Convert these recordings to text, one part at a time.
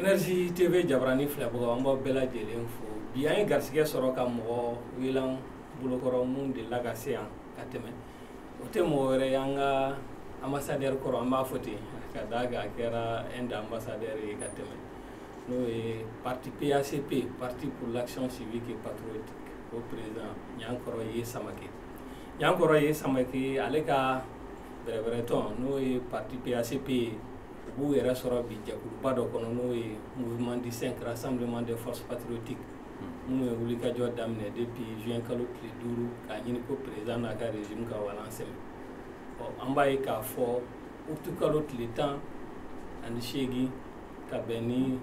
Energy TV Jabrani Flabo an b'aw bɛɛ lajɛlen fo bi an ye garisɛgɛ sɔrɔ ka mɔgɔ welan bolokɔrɔ mun delila ka se yan ka tɛmɛ o tɛ mɔgɔ wɛrɛ ye an ka ambassadeur kɔrɔ an b'a fɔ ten ka d'a kan a kɛra un des ambassadeurs ye ka tɛmɛ n'o ye parti PACP Parti pour l'Action Civique et Patriotique o président Ɲankɔrɔ Ye Samake Ɲankɔrɔ Ye Samake ale ka bɛrɛbɛrɛ tɔn n'o ye parti PACP ye u b'u yɛrɛ sɔrɔ bi jɛkuluba dɔ kɔnɔ n'o ye mouvement du 5 rassemblement des forces patriotiques minnu ye wulikajɔ daminɛ depuis juin kalo tile 5 k'a ɲini ko président n'a ka régime ka walan sɛmɛ an b'a ye k'a fɔ utu kalo tile 18 ka bɛn ni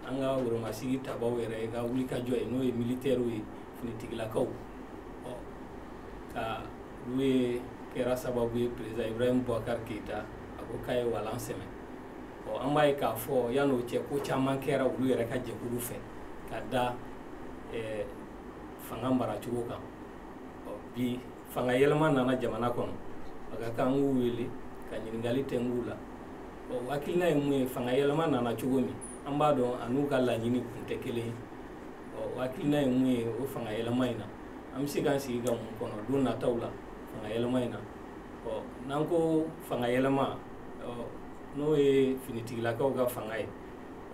an ka woromasigi tabaw yɛrɛ ye ka wulikajɔ ye n'o ye militaires ye finitigilakaw ka olu ye kɛra sababu ye président Ibrahim Boubacar Keïta a ko k'a ye walan sɛmɛ an b'a ye k'a fɔ yan'o cɛ ko caman kɛra olu yɛrɛ ka jɛkulu fɛ ka da fanga maracogo kan bi fanga yɛlɛma nana jamana kɔnɔ a ka kan k'u wele ka ɲininkali tɛngu la hakilina ye mun ye fanga yɛlɛma nana cogo min an b'a dɔn a n'u ka laɲini kun tɛ kelen ye hakilina ye mun ye o fanga yɛlɛma in na an bɛ se k'an sigi ka mun kɔnɔ don nataw la fanga yɛlɛma in na n'an ko fanga yɛlɛma n'o ye finitigilakaw ka fanga ye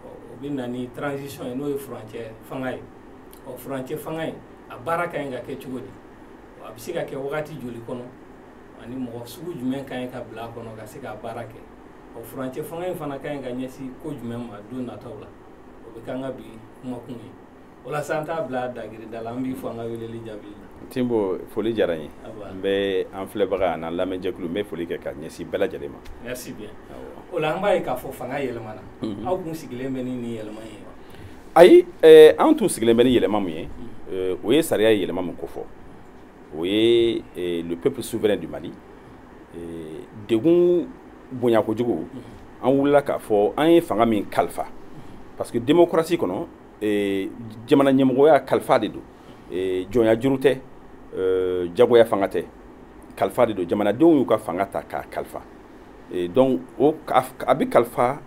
o bɛ na ni transition ye n'o ye furancɛ fanga ye furancɛ fanga ye a baara ka ɲi ka kɛ cogo di a bɛ se ka kɛ wagati joli kɔnɔ ani mɔgɔ sugu jumɛn ka ɲi ka bila a kɔnɔ ka se k'a baara kɛ furancɛ fanga in fana ka ɲi ka ɲɛsin ko jumɛn ma don nataw la o bɛ k'an ka bi kumakun ye walasa an t'a bila dagirinda la an b'i fɔ an ka weleli jaabi la. Timbo foli diyara n ye n bɛ an filɛbaga n'an lamɛnjɛkulu n bɛ foli kɛ ka ɲɛsin bɛɛ lajɛlen ma. Merci bien o la an b'a ye k'a fɔ fanga yɛlɛmana aw kun sigilen bɛ ni yɛlɛma ye wa. Ayi an tun sigilen bɛ ni yɛlɛma mun ye o ye sariya ye yɛlɛma mun ko fɔ o ye le peuple souverain du Mali degun bonya kojugu an wulila k'a fɔ an ye fanga min kalifa parce que démocratie kɔnɔ jamana ɲɛmɔgɔya kalifa de don jɔnya juru tɛ jagoya fanga tɛ kalifa de don jamanadenw y'u ka fanga ta k'a kalifa donc a bɛ kalifa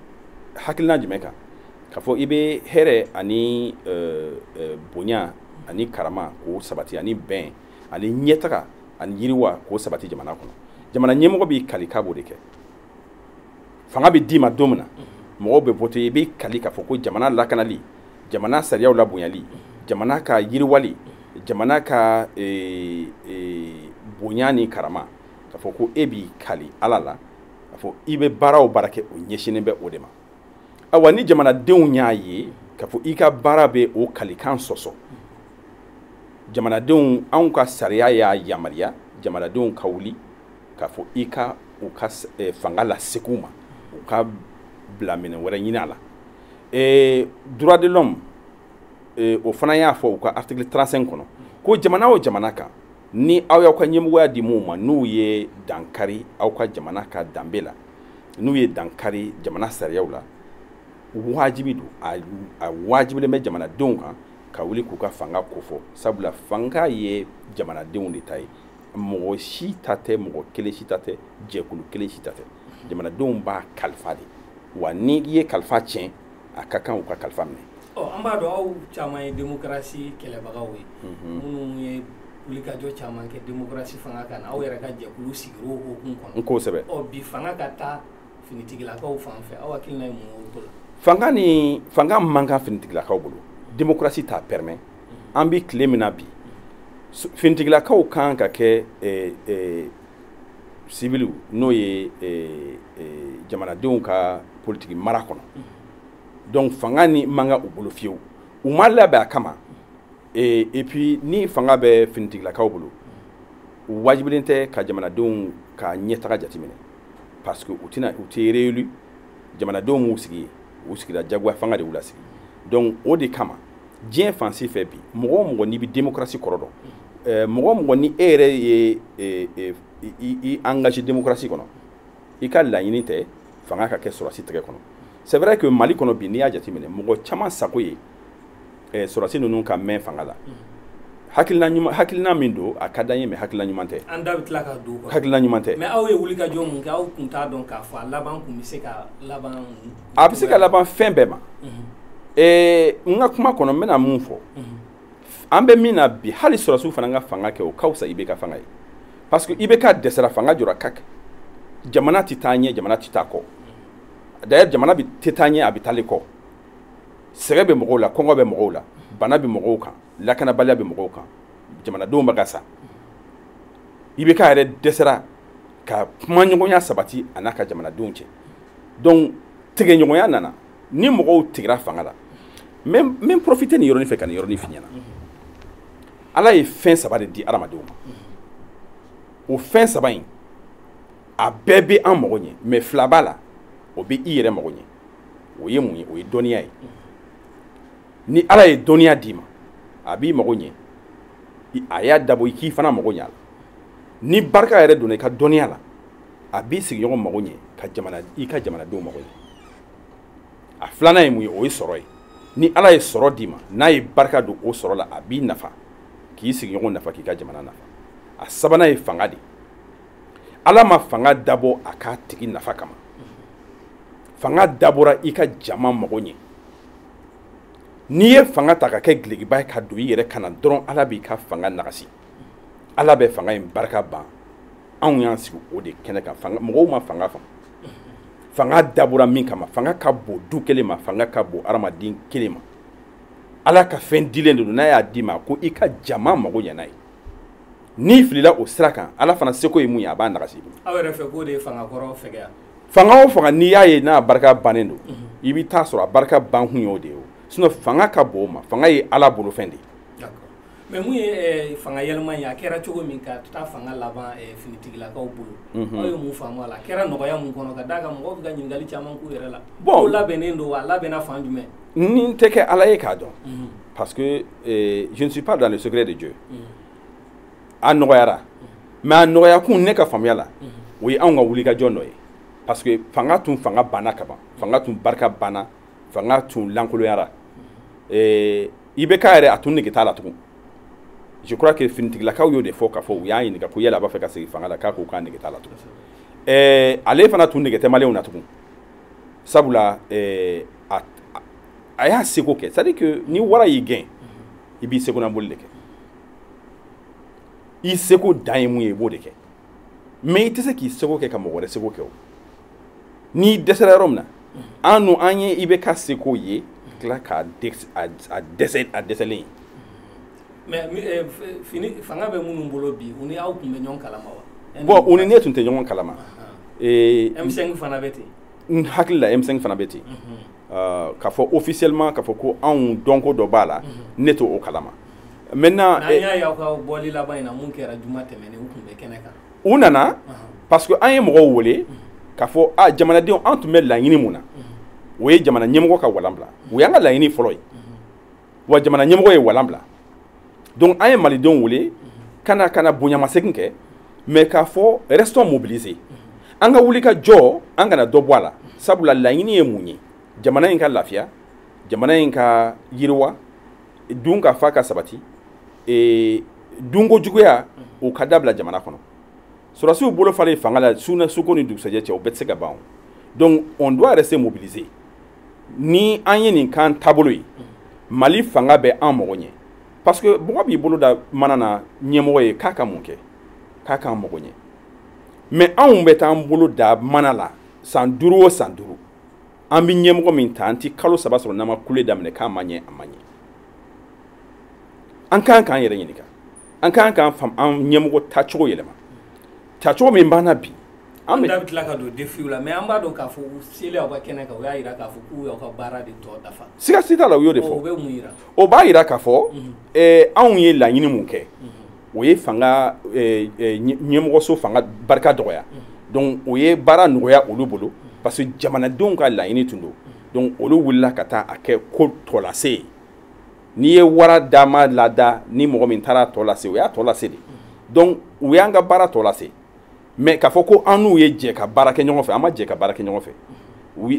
hakilina jumɛn kan k'a fɔ i bɛ hɛrɛ ani bonya ani karama k'o sabati ani bɛn ani ɲɛtaga ani yiriwa k'o sabati jamana kɔnɔ jamana ɲɛmɔgɔ b'i kali k'a b'o de kɛ fanga bɛ d'i ma don min na mɔgɔw bɛ voter i bɛ kali k'a fɔ ko jamana lakanali jamana sariyaw labonyali jamana ka yiriwali jamana ka bonya ni karama k'a fɔ ko e b'i kali ala la k'a fɔ i bɛ baara o baara kɛ o ɲɛsinnen bɛ o de ma awa ni jamanadenw y'a ye k'a fɔ i ka baara bɛ o kalikan sɔsɔ jamanadenw anw ka sariya y'a yamaruya jamanadenw ka wuli k'a fɔ i ka u ka fanga laseg'u ma u ka bila minɛ wɛrɛ ɲini a la droit de l'homme o fana y'a fɔ u ka article 35 kɔnɔ ko jamana o jamana kan ni aw y'aw ka ɲɛmɔgɔya di mun ma n'u ye dankari aw ka jamana ka danbe la n'u ye dankari jamana sariyaw la wajibi don a wajibilen bɛ jamanadenw kan ka wuli k'u ka fanga kofɔ sabula fanga ye jamanadenw de ta ye mɔgɔ si ta tɛ mɔgɔ kelen si ta tɛ jɛkulu kelen si ta tɛ jamanadenw b'a kalifa de wa ni i ye kalifa tiɲɛ a ka kan u ka kalifa minɛ. An b'a dɔn aw caman ye démocratie kɛlɛbagaw ye minnu ye wulikajɔ caman kɛ démocratie fanga kan aw yɛrɛ ka jɛkulu sigir'o hukumu kɔnɔ. Kosɛbɛ. Bi fanga ka taa finitigilakaw fan fɛ aw hakilina ye mun ye o ko la. Fanga man kan finitigilakaw bolo démocratie t'a permet an bɛ tile min na bi finitigilakaw kan ka kɛ civil n'o ye jamanadenw ka politique mara kɔnɔ donc fanga ni manga u bolo fiyewu u ma labɛn a kama et puis ni fanga bɛ finitigilakaw bolo u wajibilen tɛ ka jamanadenw ka ɲɛtaga jateminɛ parce que u tɛ réélu jamanadenw m'u sigi u sigira jagoya fanga de y'u lasigi donc o de kama diɲɛ fan si fɛ bi mɔgɔ o mɔgɔ n'i bɛ démocratie kɔrɔ dɔn mɔgɔ o mɔgɔ ni e yɛrɛ ye i engagé démocratie kɔnɔ i ka laɲini tɛ fanga ka kɛ sɔrɔdasi tɛgɛ kɔnɔ c'est vrai que Mali kɔnɔ bi n'i y'a jateminɛ mɔgɔ caman sago ye sɔrɔdasi ninnu ka mɛn fanga la hakilina min don a ka d'an ye mais hakilina ɲuman tɛ. An da bɛ tila ka don o kɔnɔ. Hakilina ɲuman tɛ. Mais aw ye wulikajɔ mun kɛ aw kun t'a dɔn k'a fɔ a laban kun bɛ se ka laban. A bɛ se ka laban fɛn bɛɛ ma n ka kuma kɔnɔ n bɛna mun fɔ an bɛ min na bi hali sɔrɔsiw fana ka fanga kɛ o ka fisa IBK fanga ye parce que IBK dɛsɛra fanga jɔra ka jamana tɛ taa ɲɛ jamana tɛ taa kɔ d'ailleurs jamana tɛ taa ɲɛ a bɛ taali kɔ sɛgɛ bɛ mɔgɔw la kɔngɔ bɛ mɔgɔw la bana bɛ mɔgɔw kan lakanabaliya bɛ mɔgɔw kan jamanadenw bɛ ka sa IBK yɛrɛ dɛsɛra ka kumaɲɔgɔnya sabati a n'a ka jamanadenw cɛ donc tigɛɲɔgɔnya nana ni mɔgɔw tigɛra fanga la n profiter nin yɔrɔnin fɛ ka nin yɔrɔnin f'i ɲɛna ala ye fɛn saba de di adamadenw ma o fɛn saba in a bɛɛ bɛ an mago ɲɛ mais fila b'a la o bɛ i yɛrɛ mago ɲɛ o ye mun ye o ye dɔnniya ye ni ala ye dɔnniya d'i ma a b'i mago ɲɛ a y'a dabɔ i k'i fana mago ɲɛ a la ni barika yɛrɛ donna i ka dɔnniya la a b'i sigiɲɔgɔn mago ɲɛ ka i ka jamanadenw mago ɲɛ a filanan ye mun ye o ye sɔrɔ ye ni ala ye sɔrɔ d'i ma n'a ye barika don o sɔrɔ la a b'i nafa k'i sigiɲɔgɔn nafa k'i ka jamana nafa a sabanan ye fanga de ala ma fanga dabɔ a k'a tigi nafa kama fanga dabɔra i ka jama mago ɲɛ n'i ye fanga ta ka kɛ gelekiba ye ka don i yɛrɛ kana dɔrɔn ala b'i ka fanga nagasi ala bɛ fanga in barika ban anw y'an sigi o de kɛnɛ kan mɔgɔw ma fanga faamu fanga dabɔra min kama fanga ka bon du kelen ma fanga ka bon adamaden kelen ma ala ka fɛn dilen de don n'a y'a d'i ma ko i ka jama mago ɲɛ n'a ye n'i filila o sira kan ala fana seko ye mun ye a b'a nagasi i bolo aw yɛrɛ fɛ k'o de ye fanga kɔrɔ fɛgɛya fanga o fanga n'i y'a ye n'a barika bannen don i bɛ taa sɔrɔ a barika ban kun ye o de ye o sinon fanga ka bon o ma fanga ye ala bolo fɛn de ye mais mun ye fanga yɛlɛma ye a kɛra cogo min ka taa fanga laban finitigilakaw bolo aw ye mun faamu a la a kɛra nɔgɔya mun kɔnɔ ka d'a kan mɔgɔw bɛ ka ɲininkali caman k'u yɛrɛ la o labɛnnen don wa a labɛnna fan jumɛn ni tɛ kɛ ala ye k'a dɔn parce que je ne suis pas dans le secret de Dieu a nɔgɔyara mais a nɔgɔyakun ne ka faamuya la o ye anw ka wulikajɔ dɔ ye parce que fanga tun fanga banna ka ban fanga tun barika banna fanga tun lankoloyara IBK yɛrɛ a tun nege t'a la tugun je crois que finitigilakaw y'o de fɔ k'a fɔ u y'a ɲininka ko yala a b'a fɛ ka segin fanga la k'a ko k'a nege t'a la tugun ale fana tun nege tɛ maliyɛnw na tugun sabula a y'a seko kɛ c'est à dire que ni wara y'i gɛn i b'i seko naboli de kɛ i seko dan ye mun ye i b'o de kɛ mais i tɛ se k'i seko kɛ ka mɔgɔ wɛrɛ seko kɛ o n'i dɛsɛra yɔrɔ min na an ye IBK seko ye tila k'a dɛsɛlen ye mais fanga bɛ minnu bolo bi u ni aw tun bɛ ɲɔgɔn kalama wa bon u ni ne tun tɛ ɲɔgɔn kalama M5 fana bɛ ten n hakili la M5 fana bɛ ten k'a fɔ officiellement k'a fɔ ko anw dɔnko dɔ b'a la ne t'o kalama maintenant n'an y'a ye aw ka bɔli laban in na mun kɛra juma tɛmɛnen u tun bɛ kɛnɛ kan u nana parce que an ye mɔgɔw wele k'a fɔ jamanadenw an tun bɛ laɲini mun na o ye jamana ɲɛmɔgɔ ka walan bila o y'an ka laɲini fɔlɔ ye wa jamana ɲɛmɔgɔ ye walan bila donc an ye malidenw wele kana bonyamasegin kɛ mais k'a fɔ restons mobilisés an ka wuli ka jɔ an kana dɔ bɔ a la sabula laɲini ye mun ye jamana in ka lafiya jamana in ka yiriwa dun ka fa ka sabati dunko juguya o ka dabila jamana kɔnɔ sɔrɔsiw bolo falen fanga la suko ni dugusɛjɛ cɛ o bɛɛ tɛ se ka ban donc on doit rester mobilisé ni an ye nin kan taabolo ye mali fanga bɛ an mago ɲɛ parce que mɔgɔ b'i bolo da mana na ɲɛmɔgɔ ye k'a ka mun kɛ k'a k'an mago ɲɛ mais anw bɛ t'an bolo da mana la san 5 o san 5 an bɛ ɲɛmɔgɔ min ta an ti kalo 3 sɔrɔ n'an ma kule daminɛ k'a ma ɲɛ a ma ɲɛ an kan k'an yɛrɛ ɲininka an kan k'an an ɲɛmɔgɔ tacogo yɛlɛma tacogo min b'an na bi an da bɛ tila ka don défiw la mais an b'a dɔn k'a fɔ u selen aw ka kɛnɛ kan u y'a jira k'a fɔ k'u y'aw ka baara de tɔ dafa siga si t'a la u y'o de fɔ o bɛ mun jira o b'a jira k'a fɔ anw ye laɲini mun kɛ o ye fanga ɲɛmɔgɔso fanga barika dɔgɔya donc o ye baara nɔgɔya olu bolo parce que jamanadenw ka laɲini tun don donc olu wulila ka taa a kɛ ko tɔlase ye n'i ye wara dama lada ni mɔgɔ min taara tɔ lase o y'a tɔ lase de donc u y'an ka baara tɔ lase mais k'a fɔ ko an n'u ye jɛ ka baara kɛ ɲɔgɔn fɛ an ma jɛ ka baara kɛ ɲɔgɔn fɛ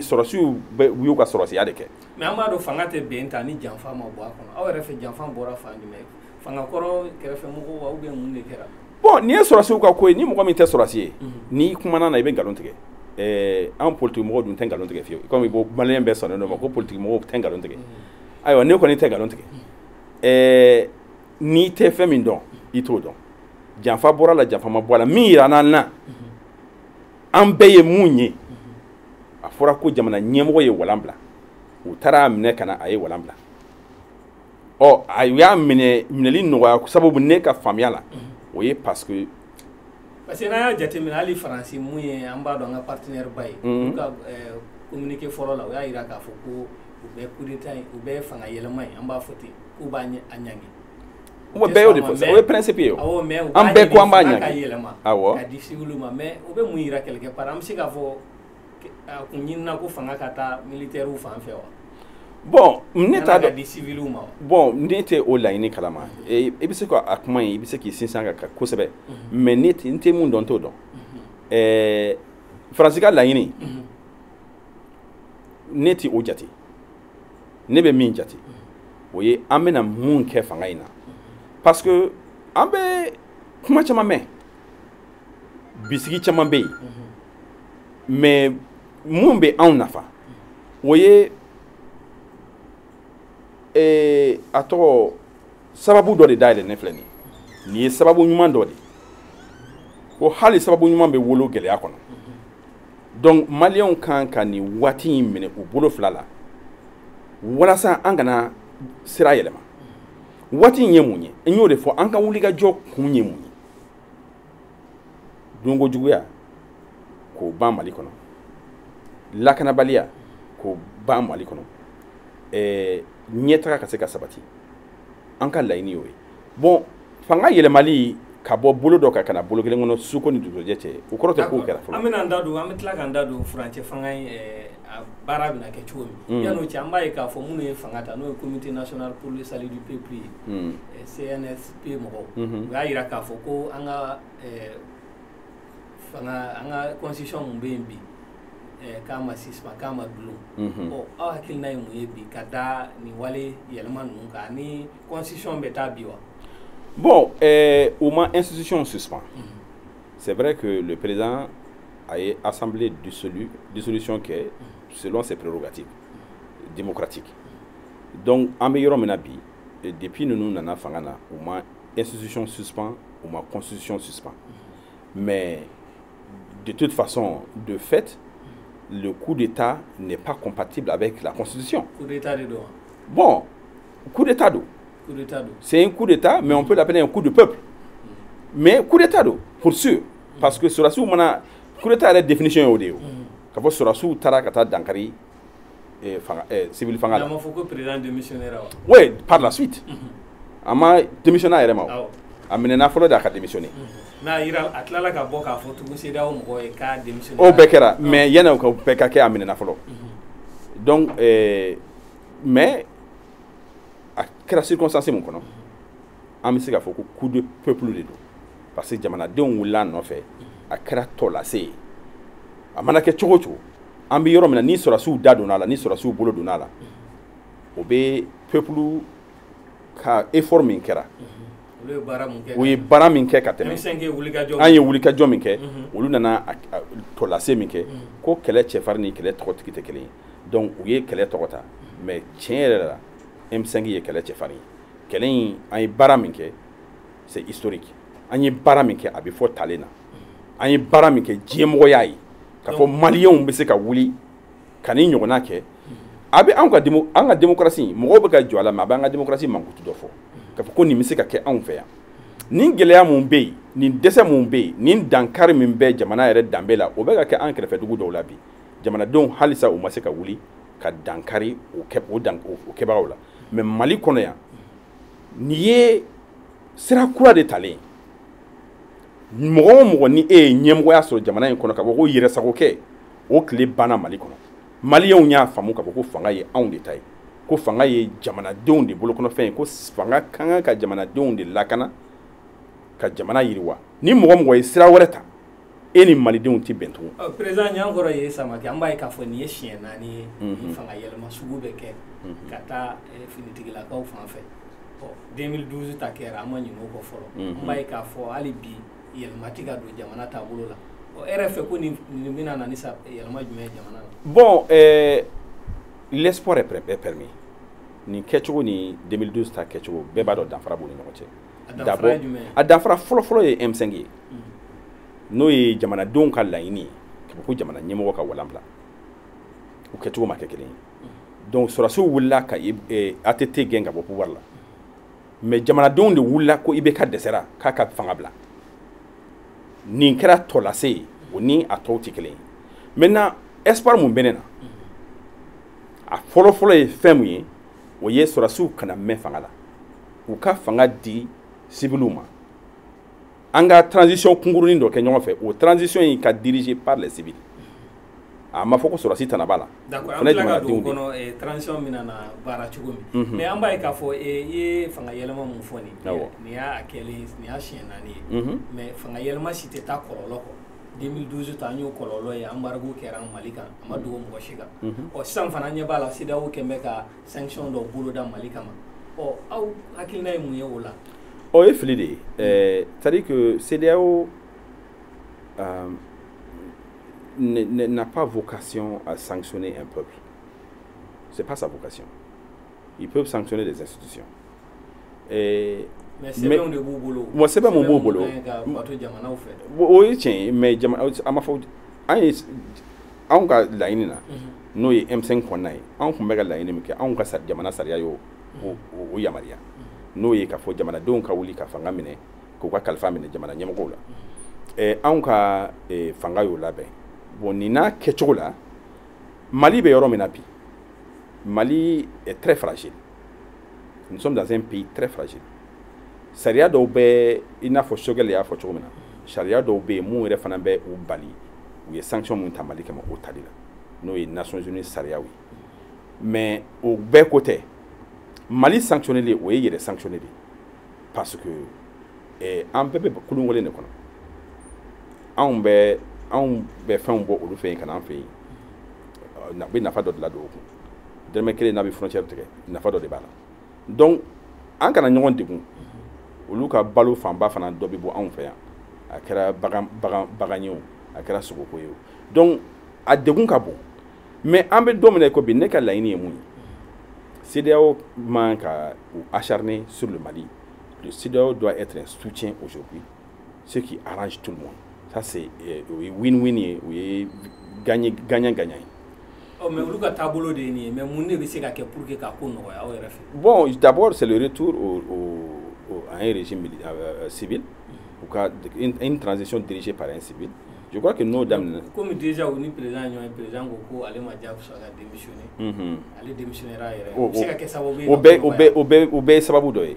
sɔrɔsiw u y'u ka sɔrɔsiya de kɛ mais an b'a dɔn fanga tɛ bɛn ta ni janfa ma bɔ a kɔnɔ aw yɛrɛ fɛ janfa bɔra fan jumɛn fanga kɔrɔ kɛrɛfɛmɔgɔw ou bien mun de kɛra bon n'i ye sɔrɔsiw ka ko ye ni mɔgɔ min tɛ sɔrɔsi ye n'i kumana na i bɛ nkalon tigɛ an politique mɔgɔw dun tɛ nkalon tigɛ fiyewu comme bon malien bɛɛ sɔnnen dɔ ma ko politique mɔgɔw tɛ nkalon tigɛ ayiwa ne kɔni tɛ nkalon tigɛ n'i tɛ fɛn min dɔn i t'o dɔn janfa bɔra la janfa ma bɔ la min yira n'an na an bɛɛ ye mun ye a fɔra ko jamana ɲɛmɔgɔ ye walan bila u taara minɛ ka na a ye walan bila a y'a minɛli nɔgɔya sababu ne ka faamuya la o ye parce que n'a y'a jateminɛ hali faransi mun ye an b'a dɔn an ka partenaire ba ye u ka communiqué fɔlɔ la u y'a jira k'a fɔ ko u bɛ coup d'état u bɛ fanga yɛlɛma ye an b'a fɔ ten k'u b'a ɲangi o bɛɛ y'o de fɔ o ye principe ye awɔ mais an bɛɛ ko an b'a ɲangi ka yɛlɛma awɔ ka di civil ma mais o bɛ mun yira quelque part an bɛ se k'a fɔ a kun ɲinina ko fanga ka taa militaire fan fɛ wa bon ne t'a dɔn di civil ma bon ne tɛ o laɲini kalama i bɛ se ka kuma in i bɛ se k'i sinsin kan kosɛbɛ mais ne tɛ mun dɔn t'o dɔn faransi ka laɲini ne tɛ o jate ne bɛ min jate o ye an bɛna mun kɛ fanga in na parce que an bɛ kuma caman mɛn bisigi caman bɛ yen mais mun bɛ anw nafa o ye a tɔgɔ sababu dɔ de dayɛlɛ ne filɛ nin ye sababu ɲuman dɔ de ko hali sababu ɲuman bɛ wolo gɛlɛya kɔnɔ donc maliyɛnw kan ka nin waati in minɛ u bolo fila la walasa an kana sira yɛlɛma waati in ye mun ye n y'o de fɔ an ka wulikajɔ kun ye mun ye donko juguya k'o ban mali kɔnɔ lakanabaliya k'o ban mali kɔnɔ ɲɛtaga ka se ka sabati an ka laɲini y'o ye bon fanga yɛlɛmali ka bɔ bolo dɔ kan ka na bolo kelen kɔnɔ suko ni dugujɛ cɛ o kɔrɔ tɛ k'o kɛra fɔlɔ an bɛna an da don an bɛ tila k'an da don furancɛ fanga in a baara bɛna kɛ cogo min yan'o cɛ an b'a ye k'a fɔ minnu ye fanga ta n'o ye comité national pour le salut du peuple ye CNSP mɔgɔw u y'a jira k'a fɔ ko an ka fanga an ka constitution mun bɛ yen bi k'a ma suspend k'a ma dulon aw hakilina ye mun ye bi ka da nin wale yɛlɛma ninnu kan ni constitution bɛ taa bi wa bon au moins institution suspend c'est vrai que le président a une assemblée dissolution qui est selon ses prérogatives démocratiques donc an bɛ yɔrɔ min na bi depuis ninnu nana fanga na au moins institution suspend au moins constitution suspend mais de toute façon de fait le coup d'État n'est pas compatible avec la Constitution. Coup d'État de quoi? Bon, coup d'État d'où? C'est un coup d'État, mais on peut l'appeler un coup de peuple. Mais coup d'État d'où? Pour sûr. Parce que sur la sous, coup d'État a la définition au déo. Quand sur la sous, Tarakata Dankari, civil Fanga. Il faut que le président démissionnaire. Oui, par la suite. Ama démissionnaire. Amenena folo da ka démissionner. Na ira atlala ka bɔ k'a fɔ tugun CEDEAO mɔgɔ ye k'a démissionner. O bɛɛ kɛra mais yan'o ka bɛɛ ka kɛ amenena fɔlɔ. Donc mais a kɛra circonstance mun kɔnɔ an bɛ se k'a fɔ ko coup de peuple de don parce que jamanadenw wulila nɔfɛ a kɛra tɔ lase ye a mana kɛ cogo o cogo an bɛ yɔrɔ min na ni sɔrɔsiw da donna a la ni sɔrɔsiw bolo donna a la o bɛ peuple ka effort min kɛra. u ye baara min kɛ ka tɛmɛ an ye wulikajɔ min kɛ olu nana tɔlase min kɛ ko kɛlɛ cɛfarin ni kɛlɛ tɔgɔtigi tɛ kelen ye donc u ye kɛlɛ tɔgɔ ta mais tiɲɛ yɛrɛ la M5 ye kɛlɛ cɛfarin ye kɛlɛ in an ye baara min kɛ c'est historique an ye baara min kɛ a bɛ fɔ talen na an ye baara min kɛ diɲɛmɔgɔya ye k'a fɔ maliyɛnw bɛ se ka wuli ka ni ɲɔgɔnna kɛ a bɛ an ka démocratie mɔgɔw bɛ ka jɔ a la mais a bɛ an ka démocratie mankutu dɔ fɔ k'a fɔ ko nin bɛ se ka kɛ anw fɛ yan nin gɛlɛya mun bɛ yen nin dɛsɛ mun bɛ yen nin dankari min bɛ jamana yɛrɛ danbe la o bɛ ka kɛ an kɛrɛfɛ dugu dɔw la bi jamanadenw halisa u ma se ka wuli ka dankari o kɛbagaw la mais Mali kɔnɔ yan nin ye sira kura de talen mɔgɔ o mɔgɔ ni e ye ɲɛmɔgɔya sɔrɔ jamana in kɔnɔ ka fɔ ko yɛrɛsagokɛ o tile banna Mali kɔnɔ maliyɛnw y'a faamu ka fɔ ko fanga ye anw de ta ye ko fanga ye jamanadenw de bolokɔnɔfɛn ye ko fanga ka kan ka jamanadenw de lakana ka jamana yiriwa ni mɔgɔ mɔgɔ ye sira wɛrɛ ta e ni malidenw tɛ bɛn tugun. président ɲankɔrɔ ye Samakɛ an b'a ye k'a fɔ nin ye siɲɛ 4 ye ni fanga yɛlɛma sugu bɛ kɛ ka taa finitigilakaw fan fɛ 2012 ta kɛra an ma ɲinɛ o kɔ fɔlɔ an b'a ye k'a fɔ hali bi yɛlɛma tɛ ka don jamana taabolo la Bon, l'espoir est permis. Ni Ketchugo ni 2012 ta Ketchugo, Beba do Danfara Boni Noche. D'abord, à Danfara Folo et M5. No ye jamana don ka laini, ko jamana nyemo ka walambla. O Ketchugo makekele. Donc surasu wulla ka ATT genga bo pouvoir la. Mais jamana don de wulla ko ibe ka desera ka fangabla. Ni kera tolase ni atoti kelen. Maintenant espoir mun benena. A folo ye fɛn mun ye o ye sɔrɔsiw kana mɛn fanga la u ka fanga di civiliw ma an ka transition kunkurunin dɔ kɛ ɲɔgɔn fɛ o transition in ka dirigé par les civils a ma fɔ ko sɔrɔsi tana b'a la d'accord an tila ka don kɔnɔ transition min na baara cogo min mais an b'a ye k'a fɔ i ye fanga yɛlɛma mun fɔ nin y'a kɛlen nin y'a siɲɛ 4 ye mais fanga yɛlɛma si tɛ taa kɔlɔlɔ kɔ 2012 ta an y'o kɔlɔlɔ ye embargo kɛra Mali kan a ma dogo mɔgɔ si kan ɔ sisan fana ɲɛ b'a la CEDEAO kɛn bɛ ka sanction dɔ boloda Mali kama ɔ aw hakilina ye mun ye o la o ye fili de ye c'est-à-dire que CEDEAO n'a pas vocation à sanctionner un peuple. C'est pas sa vocation. Ils peuvent sanctionner des institutions. Mais c'est bon de vous boulot. Moi c'est pas mon beau boulot. Oui tiens mais ama fo an ka laɲini na n'o ye M5 kɔnɔna ye an tun bɛ ka laɲini min kɛ anw ka jamana sariya y'o o yamaruya n'o ye k'a fɔ jamanadenw ka wuli ka fanga minɛ k'u ka kalifa minɛ jamana ɲɛmɔgɔw la anw ka fanga y'o labɛn bon nin n'a kɛcogo la Mali bɛ yɔrɔ min na bi Mali est très fragile. Nous sommes dans un pays très fragile. Sariya dɔw bɛ i n'a fɔ Choguel y'a fɔ cogo min na sariya dɔw bɛ yen mun yɛrɛ fana bɛ u bali u ye sanction mun ta Mali kama o tali la n'o ye Nations Unies sariyaw ye mais o bɛɛ ko tɛ Mali sanctionneli o ye yɛrɛ sanctionné de parce que an bɛɛ bɛ kulun wele de kɔnɔ anw bɛ fɛnw bɔ olu fɛ yen ka na an fɛ yen a bɛ nafa dɔ de la don o kun dɛrɛmɛ kelen n'a bɛ frontière tigɛ nafa dɔ de b'a la donc an kana ɲɔgɔn degun olu ka balo fanba fana dɔ bɛ bɔ anw fɛ yan a kɛra bagan ye o a kɛra sogoko ye o donc a degun ka bon mais an bɛ don min na ko bi ne ka laɲini ye mun ye CEDEAO man ka acharner sur le Mali. Le CEDEAO doit être un soutien aujourd'hui, ce qui arrange tout le monde. Ça c'est win-win, oui, gagnant-gagnant. Oh, mais vous avez tableau de ni, mais vous ne savez pas pour que bon, d'abord c'est le retour à un régime civil, une transition dirigée par un civil. Je crois que nos dames. Comme déjà on est président Goko, allez Madjab soit démissionner. Allez démissionner au bé sababu doye.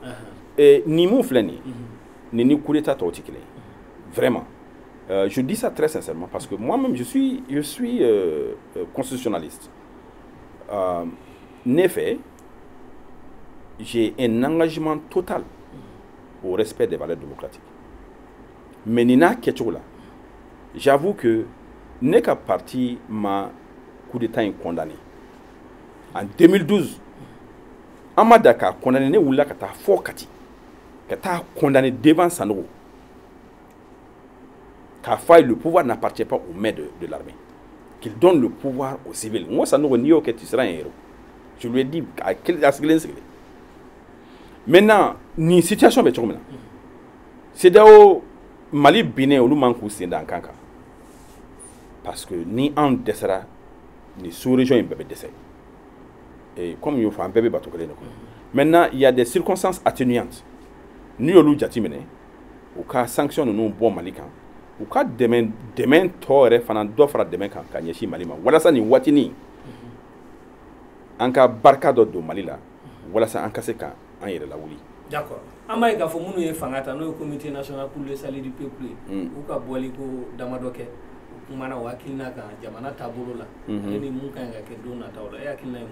Et ni mon flani, ni coup d'état tortiqué. Vraiment. Je dis ça très sincèrement parce que moi-même je suis constitutionnaliste. En effet, j'ai un engagement total au respect des valeurs démocratiques. Mais nina ketchoula. J'avoue que n'est qu'à partie ma coup d'état est condamné. En 2012, Amadaka condamné ou là kata fokati, kata condamné devant Sanro. Car le pouvoir n'appartient pas aux mains de l'armée. Qu'il donne le pouvoir aux civils. Moi, Sanro n'y que tu seras un héros. Je lui ai dit à quel maintenant, ni situation est maintenant. C'est d'abord Mali Bénin ou Mankou c'est dans Kanka. Parce que ni en dessera ni sous-région un bébé décès. Et comme il faut un bébé bateau. Maintenant, il y a des circonstances atténuantes. Nous yolu jatimene au cas sanction nous bon Malikan. Au cas demain tore fana d'offre demain kan kanyeshi Malima. Voilà ça ni watini. Anka barka do Malila. Voilà ça anka se kan en yere la wuli. D'accord. Amba ka fo munu ye fangata no comité national pour le salut du peuple. Ou ka boli ko damadoke. Mana wakilina ka jamana tabolo la. Ni mun kan ga ke dona tawla. Ya kilina mu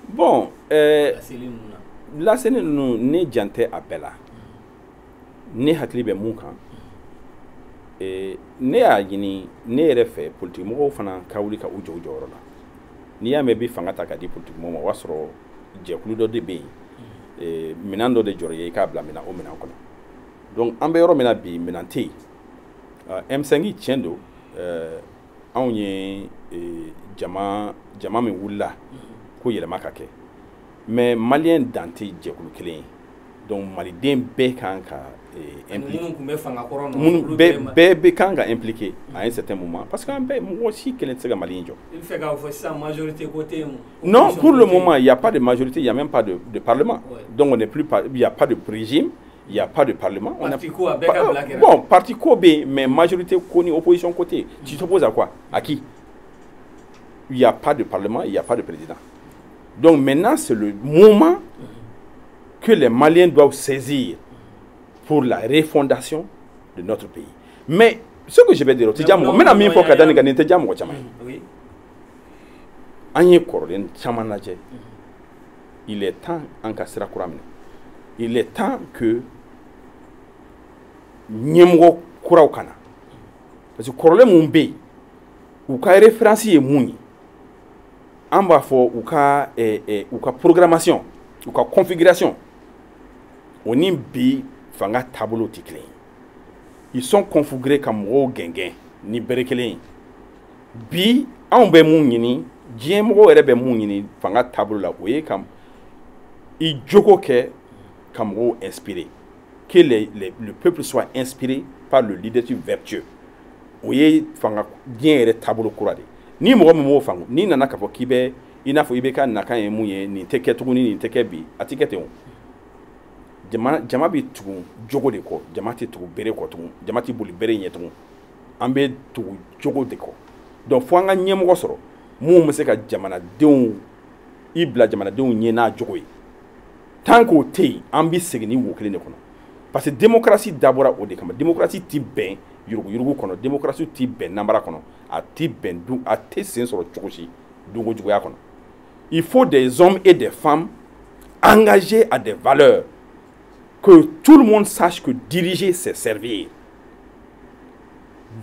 bon, la scène nous ne jante appela. Ne hakli be mun kan. Ne a yini ne refe politique mo fana kawli ka ujo joro la. Ni ya me bi fangata ka di politique mo wasro je kulu do de be. Minando de joro ye ka bla mina o mina kono. Donc ambe yoro mina bi minante. M5 tiɲɛ don anw ye jama min wulila ko yɛlɛma ka kɛ mais malien dan tɛ jɛkulu kelen ye donc maliden bɛɛ kan ka bɛɛ bɛ kan ka impliqué à un certain moment parce que an bɛɛ mɔgɔ si kelen tɛ se ka Mali jɔ. Il fait k'a fɔ sisan majorité côté. Non, pour le moment il y a pas de majorité, il y a même pas de parlement. Ouais. Donc on n'est plus il y a pas de régime, il y a pas de parlement. Parti ko a bɛɛ ka bila kɛrɛfɛ. Bon, parti ko bɛ yen mais majorité ko ni opposition côté. Tu t'opposes à quoi? À qui? Il y a pas de parlement, il y a pas de président. Donc maintenant c'est le moment que les Maliens doivent saisir pour la refondation de notre pays. Mais ce que je vais dire, il est temps en Kassira Kouramine. Il est temps que Nyemgo Kouraukana. Parce que le problème est ou ka référence est mouni. En bas faut ou ka programmation, ou ka configuration. On y bi fanga tableau tikle. Ils sont configurés comme ro gengen ni berekelen. Bi on be mun yini, diemro ere be mun yini fanga tableau la voyez comme il joko ke comme ro inspiré. Que le peuple soit inspiré par le leadership vertueux. Voyez fanga bien ere tableau kurade. Ni mo fango ni nana ka fo kibe ina fo ibeka naka emuye ni teketuguni ni tekebi atikete on. Jama bi tugu jogo de ko jama ti tugu bere ko tugu jama ti boli bere nye tugu ambe tugu jogo de ko donc fo nga nyemgo soro mu mu se ka jamana denw ibla jamana denw nye na jogo yi tant que te ambi segni wo kele ne kono parce que démocratie d'abord o de kama démocratie ti ben yurugu kono démocratie ti ben nambara kono a ti ben du a te sen soro jogoshi dungo jogo ya kono il faut des hommes et des femmes engagés à des valeurs. Que tout le monde sache que diriger, c'est servir.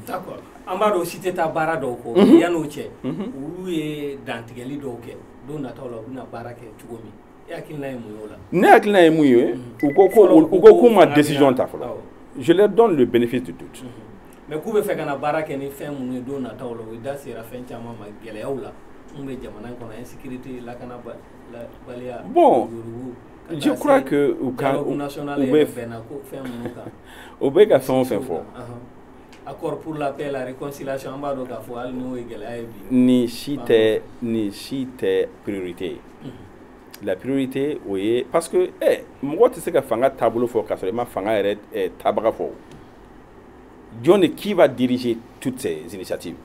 D'accord. Ambado cité ta bara doko, yano che, uye dantigeli doke, do na tolo na bara ke chugomi. Yakina emuyola. Ne yakina emuyo, uko ma décision ta fola. Je leur donne le bénéfice du doute. Mais kube fe kana bara ke ni fe munu do na tolo, ida sera fen chama ma gele yaula. Umbe jamana ko na insécurité la kana la balia. Bon. Je crois que accord pour la paix et la réconciliation ni chite priorité. La priorité oui parce que moi tu sais que fanga tableau faut qu'assurément fanga est tabaga fort. John qui va diriger toutes ces initiatives?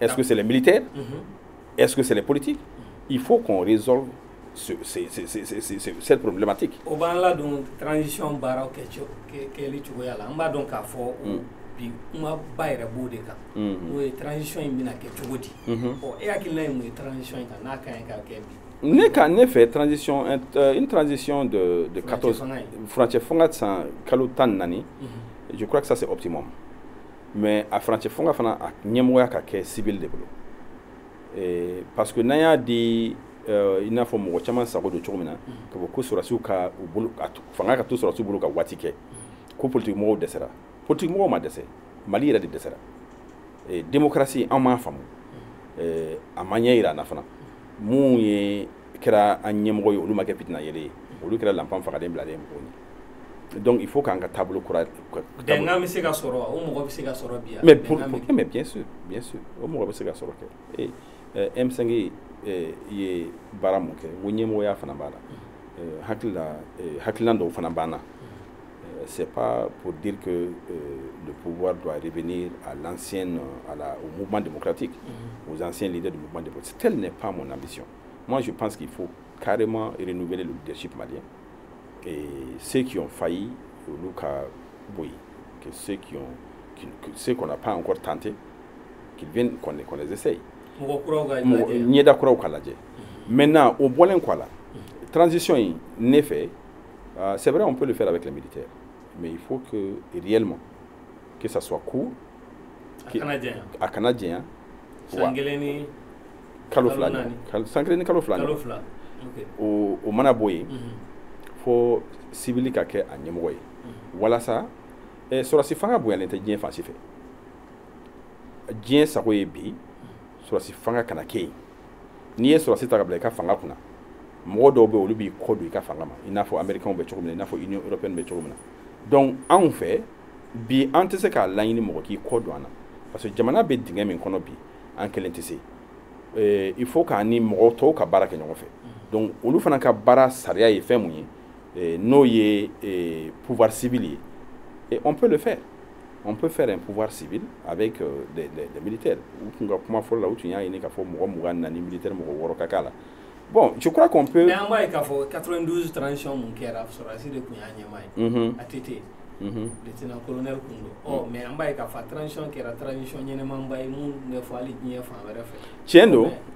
Est-ce que c'est les militaires? Est-ce que c'est les politiques? Il faut qu'on résolve cette problématique. Au ban la donc transition bara que li chugoya la mba donc a fo bi uma bayra bode ka o transition bina ke chugodi o e akila mu transition ka na kan ka ke bi ne ka ne fait transition une transition de 14 franche fonga sans kalutan nani je crois que ça c'est optimum mais à franche fonga fana nyemoya ka ke civil développement et parce que naya di il n'a pas mon chama sa ko do chomina que beaucoup sur ka bulu fanga ka to sur bulu ka watike ko politique mo desera politique mo ma dese Mali ira de desera et démocratie en ma famu a manière na fana mu ye kera anyemgo yo luma ke pitna yele olu kera lampan faga dem blade mo donc il faut qu'en table kura denga mi se ka soro o mo ko se ka soro bia mais bien sûr o mo ko se ka soro ke et M5 ye baramu ke wonyemo ya fana bala hakila ndo fana bana c'est pas pour dire que le pouvoir doit revenir à au mouvement démocratique, aux anciens leaders du mouvement démocratique. Telle n'est pas mon ambition. Moi, je pense qu'il faut carrément renouveler le leadership malien. Et ceux qui ont failli, que ceux qu'on n'a pas encore tenté, qu'ils viennent, qu'on les essaye. Maintenant, au Bolin Kuala, transition n'est fait. C'est vrai, on peut le faire avec les militaires. Mais il faut que réellement, que ça soit court, à Canadien, Sangeleni Kaloflani, au Manaboye, faut civiliser à Nyemoye. Voilà ça. Et sur la Sifanga Boya, l'intelligence facile. diɲɛ sago ye bi sɔrɔsi fanga kana kɛ yen n'i ye sɔrɔsi ta ka bila i ka fanga kunna mɔgɔ dɔw bɛ olu b'i kɔ don i ka fanga ma i n'a fɔ américains bɛ cogo min na i n'a fɔ union européenne bɛ cogo min na donc anw fɛ bi an tɛ se k'a laɲini mɔgɔ k'i kɔ don an na parce que jamana bɛ dingɛ min kɔnɔ bi an kelen tɛ se il faut k'an ni mɔgɔ tɔw ka baara kɛ ɲɔgɔn fɛ donc olu fana ka baara sariya ye fɛn mun ye n'o ye pouvoir civil ye et on peut le faire. On peut faire un pouvoir civil avec des militaires. Bon, je crois qu'on peut... Mais en bas, il y a 92 transitions qui sont sur de Kouya à Tété. Lieutenant-colonel Kundo. Oh, mais en bas, il y a transition qui est la transition qui est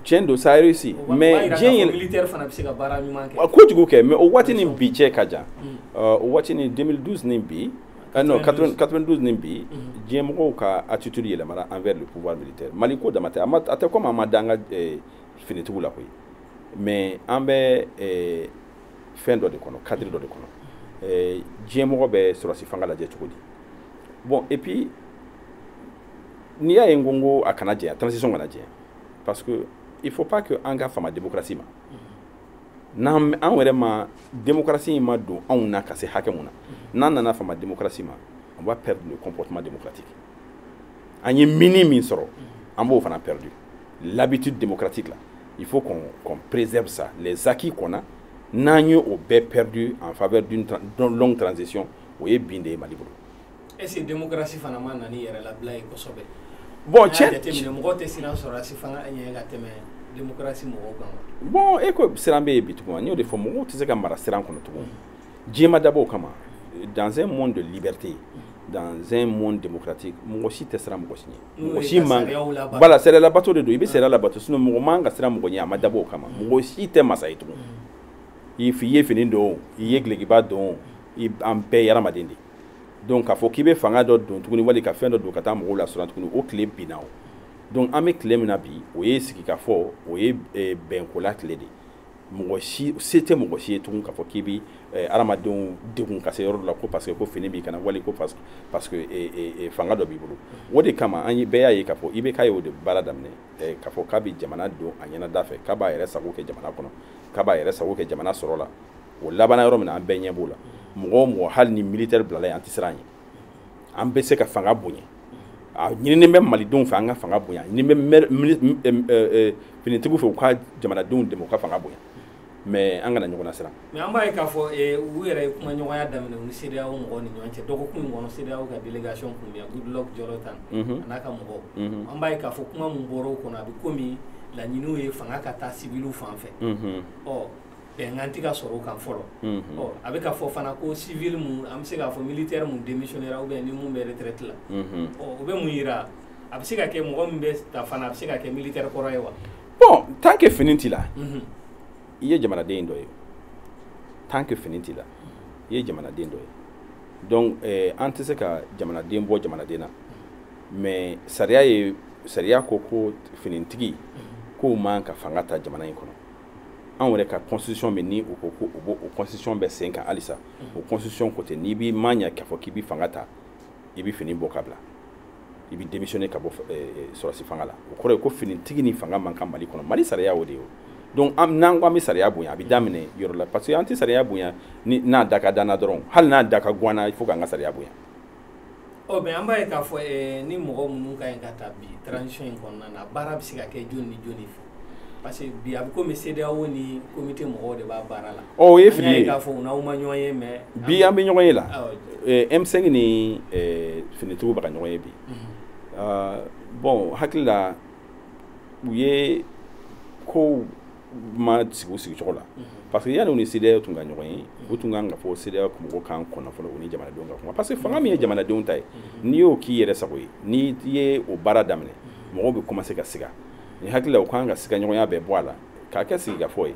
Tiendo, ça a réussi. Mais j'ai militaire qui a barré. Mais au Watini Biche Kaja, au Watini 2012 Nimbi. Non, 92 Nimbi, Djemro ka attitude yelamara envers le pouvoir militaire. Maliko damate, ate comme amadanga finitu la koy. Mais ambe fin do de kono, cadre do de kono. Djemro be sur si fanga la je chukudi. Bon, et puis niya ngongo a canadien, transition canadien. Parce que il faut pas que anga fama démocratie ma. Nam an wɛrɛ ma démocratie ma don anw na ka se hakɛ mun na n'an nana fama démocratie ma on va perdre le comportement démocratique an ye mini min sɔrɔ an b'o fana perdu l'habitude démocratique là il faut qu'on préserve ça les acquis qu'on a n'an ye o bɛɛ perdu en faveur d'une longue transition o ye bin de ye Mali bolo. Est-ce que démocratie fana ma nani yɛrɛ labila ye kosɛbɛ. Bon tiɲɛ mɔgɔ tɛ siran sɔrɔ a si fanga ɲɛ ka tɛmɛ démocratie mɔgɔw kan. Bon et que siran bɛ ye bi tugun n y'o de fɔ mɔgɔw tɛ se ka mara siran kɔnɔ tugun diɲɛ ma dabɔ o kama dans un monde de liberté dans un monde démocratique mɔgɔ si tɛ siran mɔgɔ si ɲɛ mɔgɔ si man voilà sariya labato de don i bɛ sariya labato sinon mɔgɔ man ka siran mɔgɔ ɲɛ a ma dabɔ o kama mɔgɔ si tɛ masa ye tugun i ye fini don i ye gulekiba don an bɛɛ ye hadamaden de donc k'a fɔ k'i bɛ fanga dɔ don tuguni wali ka fɛn dɔ don ka taa mɔgɔw lasiran tuguni o tile binna o donc an bɛ tile min na bi o ye sigi ka fɔ o ye bɛnkola tile de mɔgɔ si se tɛ mɔgɔ si ye tugun k'a fɔ k'i bɛ hadamadenw degun ka se yɔrɔ dɔ la ko parce que ko fini b'i kana wali ko parce que fanga dɔ b'i bolo o de kama an bɛɛ y'a ye k'a fɔ i bɛ k'a ye o de baara daminɛ k'a fɔ k'a bɛ jamana don a ɲɛnada fɛ k'a b'a yɛrɛ sago kɛ jamana kɔnɔ k'a b'a yɛrɛ sago kɛ jamana sɔrɔ la o labanna yɔrɔ min na an bɛɛ ɲɛ b'o la mɔgɔ o mɔgɔ hali ni militaire bilala yen an tɛ siran ɲɛ an bɛ se ka fanga bonya a ɲininen bɛ malidenw fɛ an ka fanga bonya ɲininen bɛ finitigiw fɛ u ka jamanadenw dɛmɛ u ka fanga bonya mais an kana ɲɔgɔn na siran. mais an b'a ye k'a fɔ u yɛrɛ ye kuma ɲɔgɔnya daminɛ u ni CEDEAO mɔgɔw ni ɲɔgɔn cɛ dɔgɔkun in kɔnɔ CEDEAO ka délégation kun bɛ yan Goodluck Jonathan a n'a ka mɔgɔw an b'a ye k'a fɔ kuma mun bɔra o kɔnɔ a bɛ komi laɲiniw ye fanga ka taa civiliw fan fɛ ɔ bɛnkan tɛ ka sɔrɔ o kan fɔlɔ ɔ a bɛ ka fɔ fana ko civil mun an bɛ se k'a fɔ militaire mun démissionnaire ou bien ni mun bɛ retraite la ɔ o bɛ mun yira a bɛ se ka kɛ mɔgɔ min bɛ ta fana a bɛ se ka kɛ militaire kɔrɔ ye wa. bon tant que fini t'i la i ye jamanaden dɔ ye tant que fini t'i la i ye jamanaden dɔ ye donc an tɛ se ka jamanaden bɔ jamanaden na mais sariya ko ko finitigi k'o man ka fanga ta jamana in kɔnɔ anw yɛrɛ ka constitution bɛ ni o ko ko o constitution bɛ sen kan halisa o constitution ko tɛ n'i b'i ma ɲɛ k'a fɔ k'i bɛ fanga ta i bɛ fini bɔ ka bila i bɛ démissionner ka bɔ sɔrɔsi fanga la o kɔrɔ ye ko finitigi ni fanga man kan Mali kɔnɔ Mali sariya o de ye o donc n'an ko an bɛ sariya bonya a bɛ daminɛ yɔrɔ la parce que an tɛ sariya bonya ni n'a da ka danna dɔrɔn hali n'a da ka guwanna il faut k'an ka sariya bonya. ɔ mais an b'a ye k'a fɔ ni mɔgɔ minnu ka ɲi ka taa bi transition in kɔnɔna na baara bɛ se ka kɛ jɔni ni jɔni fɛ parce que bi a bɛ komi CEDEAO ni comité mɔgɔw de b'a baara la. ɔ o ye fili ye k'a fɔ n'aw ma ɲɔgɔn ye mais. bi an bɛ ɲɔgɔn ye la M5 ni finitigiw bɛ ka ɲɔgɔn ye bi bon hakili la u ye ko ma sigi u sigicogo la parce que yanni u ni CEDEAO tun ka ɲɔgɔn ye u tun kan ka fɔ CEDEAO mɔgɔw kan kɔnɔ fɔlɔ u ni jamanadenw ka kuma parce que fanga min ye jamanadenw ta ye n'i y'o k'i yɛrɛ sago ye n'i ye o baara daminɛ mɔgɔw bɛ commencer ka siga ni hakili la u kan ka siga ɲɔgɔnya bɛɛ bɔ a la k'a kɛ sigikafɔ ye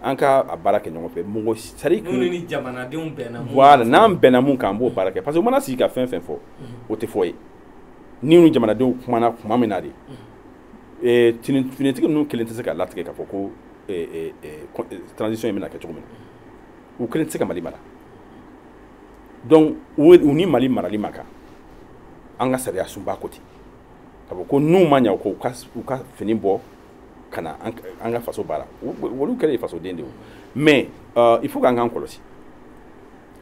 an ka a baara kɛ ɲɔgɔn fɛ mɔgɔ sari minnu ni jamanadenw bɛnna mun voilà n'an bɛnna mun kan an b'o baara kɛ parce que u mana sigi ka fɛn fɛn fɔ o tɛ fɔ ye ni ni jamanadenw kumana kuma min na de finitigi ninnu kelen tɛ se ka latigɛ k'a fɔ ko transition in bɛna kɛ cogo min na u kelen tɛ se ka Mali mara donc u ni Mali marali ma kan an ka sariya sunba ko ten ka fɔ ko n'u ma ɲa ko u ka fini bɔ ka na an ka faso baara olu kɛlen ye fasoden de ye mais il faut k'an k'an kɔlɔsi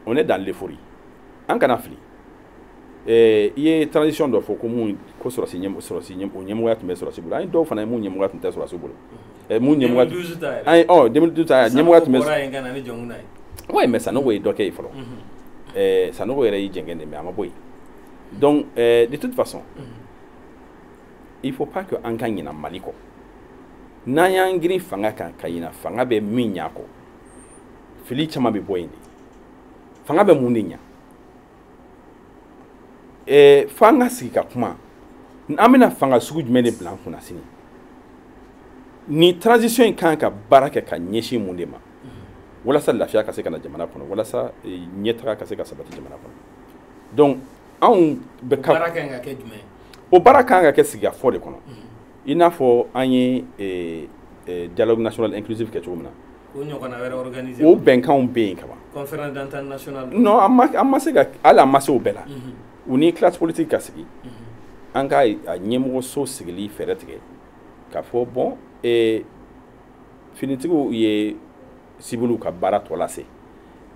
on est dans l'euphorie an kana fili i ye transition dɔ fɔ ko mun ko sɔrɔsi ɲɛmɔgɔya tun bɛ sɔrɔsi bolo an ye dɔw fana ye mun ɲɛmɔgɔya tun tɛ sɔrɔsi bolo mun ɲɛmɔgɔya 2012 ta ɲɛmɔgɔya tun bɛ ouais mais Sanogo ye dɔ kɛ ye fɔlɔ Sanogo yɛrɛ y'i jɛngɛn de mais a ma bɔ yen donc de toute façon il faut pas que an ka ɲina Mali kɔ n'an y'an girin fanga kan ka ɲina fanga bɛ min ɲa kɔ fili caman bɛ bɔ yen de fanga bɛ mun de ɲa f'an ka sigi ka kuma an bɛna fanga sugu jumɛn de bila an kunna sini ni transition in kan ka baara kɛ ka ɲɛsin mun de ma walasa lafiya ka se ka na jamana kɔnɔ walasa ɲɛtaga ka se ka sabati jamana kɔnɔ donc anw bɛ ka baara kan ka kɛ jumɛn o baara kan ka kɛ sigikafɔ de kɔnɔ i n'a fɔ an ye dialogue national inclusif kɛ cogo min na o ɲɔgɔnna wɛrɛ organiser o bɛnkanw bɛ yen kaban conférence d'entente nationale non an ma se ka hali an ma se o bɛɛ la u ni classe politique ka sigi an ka a ɲɛmɔgɔso sigili fɛɛrɛ tigɛ k'a fɔ bon finitigiw ye civiliw ka baara tɔ lase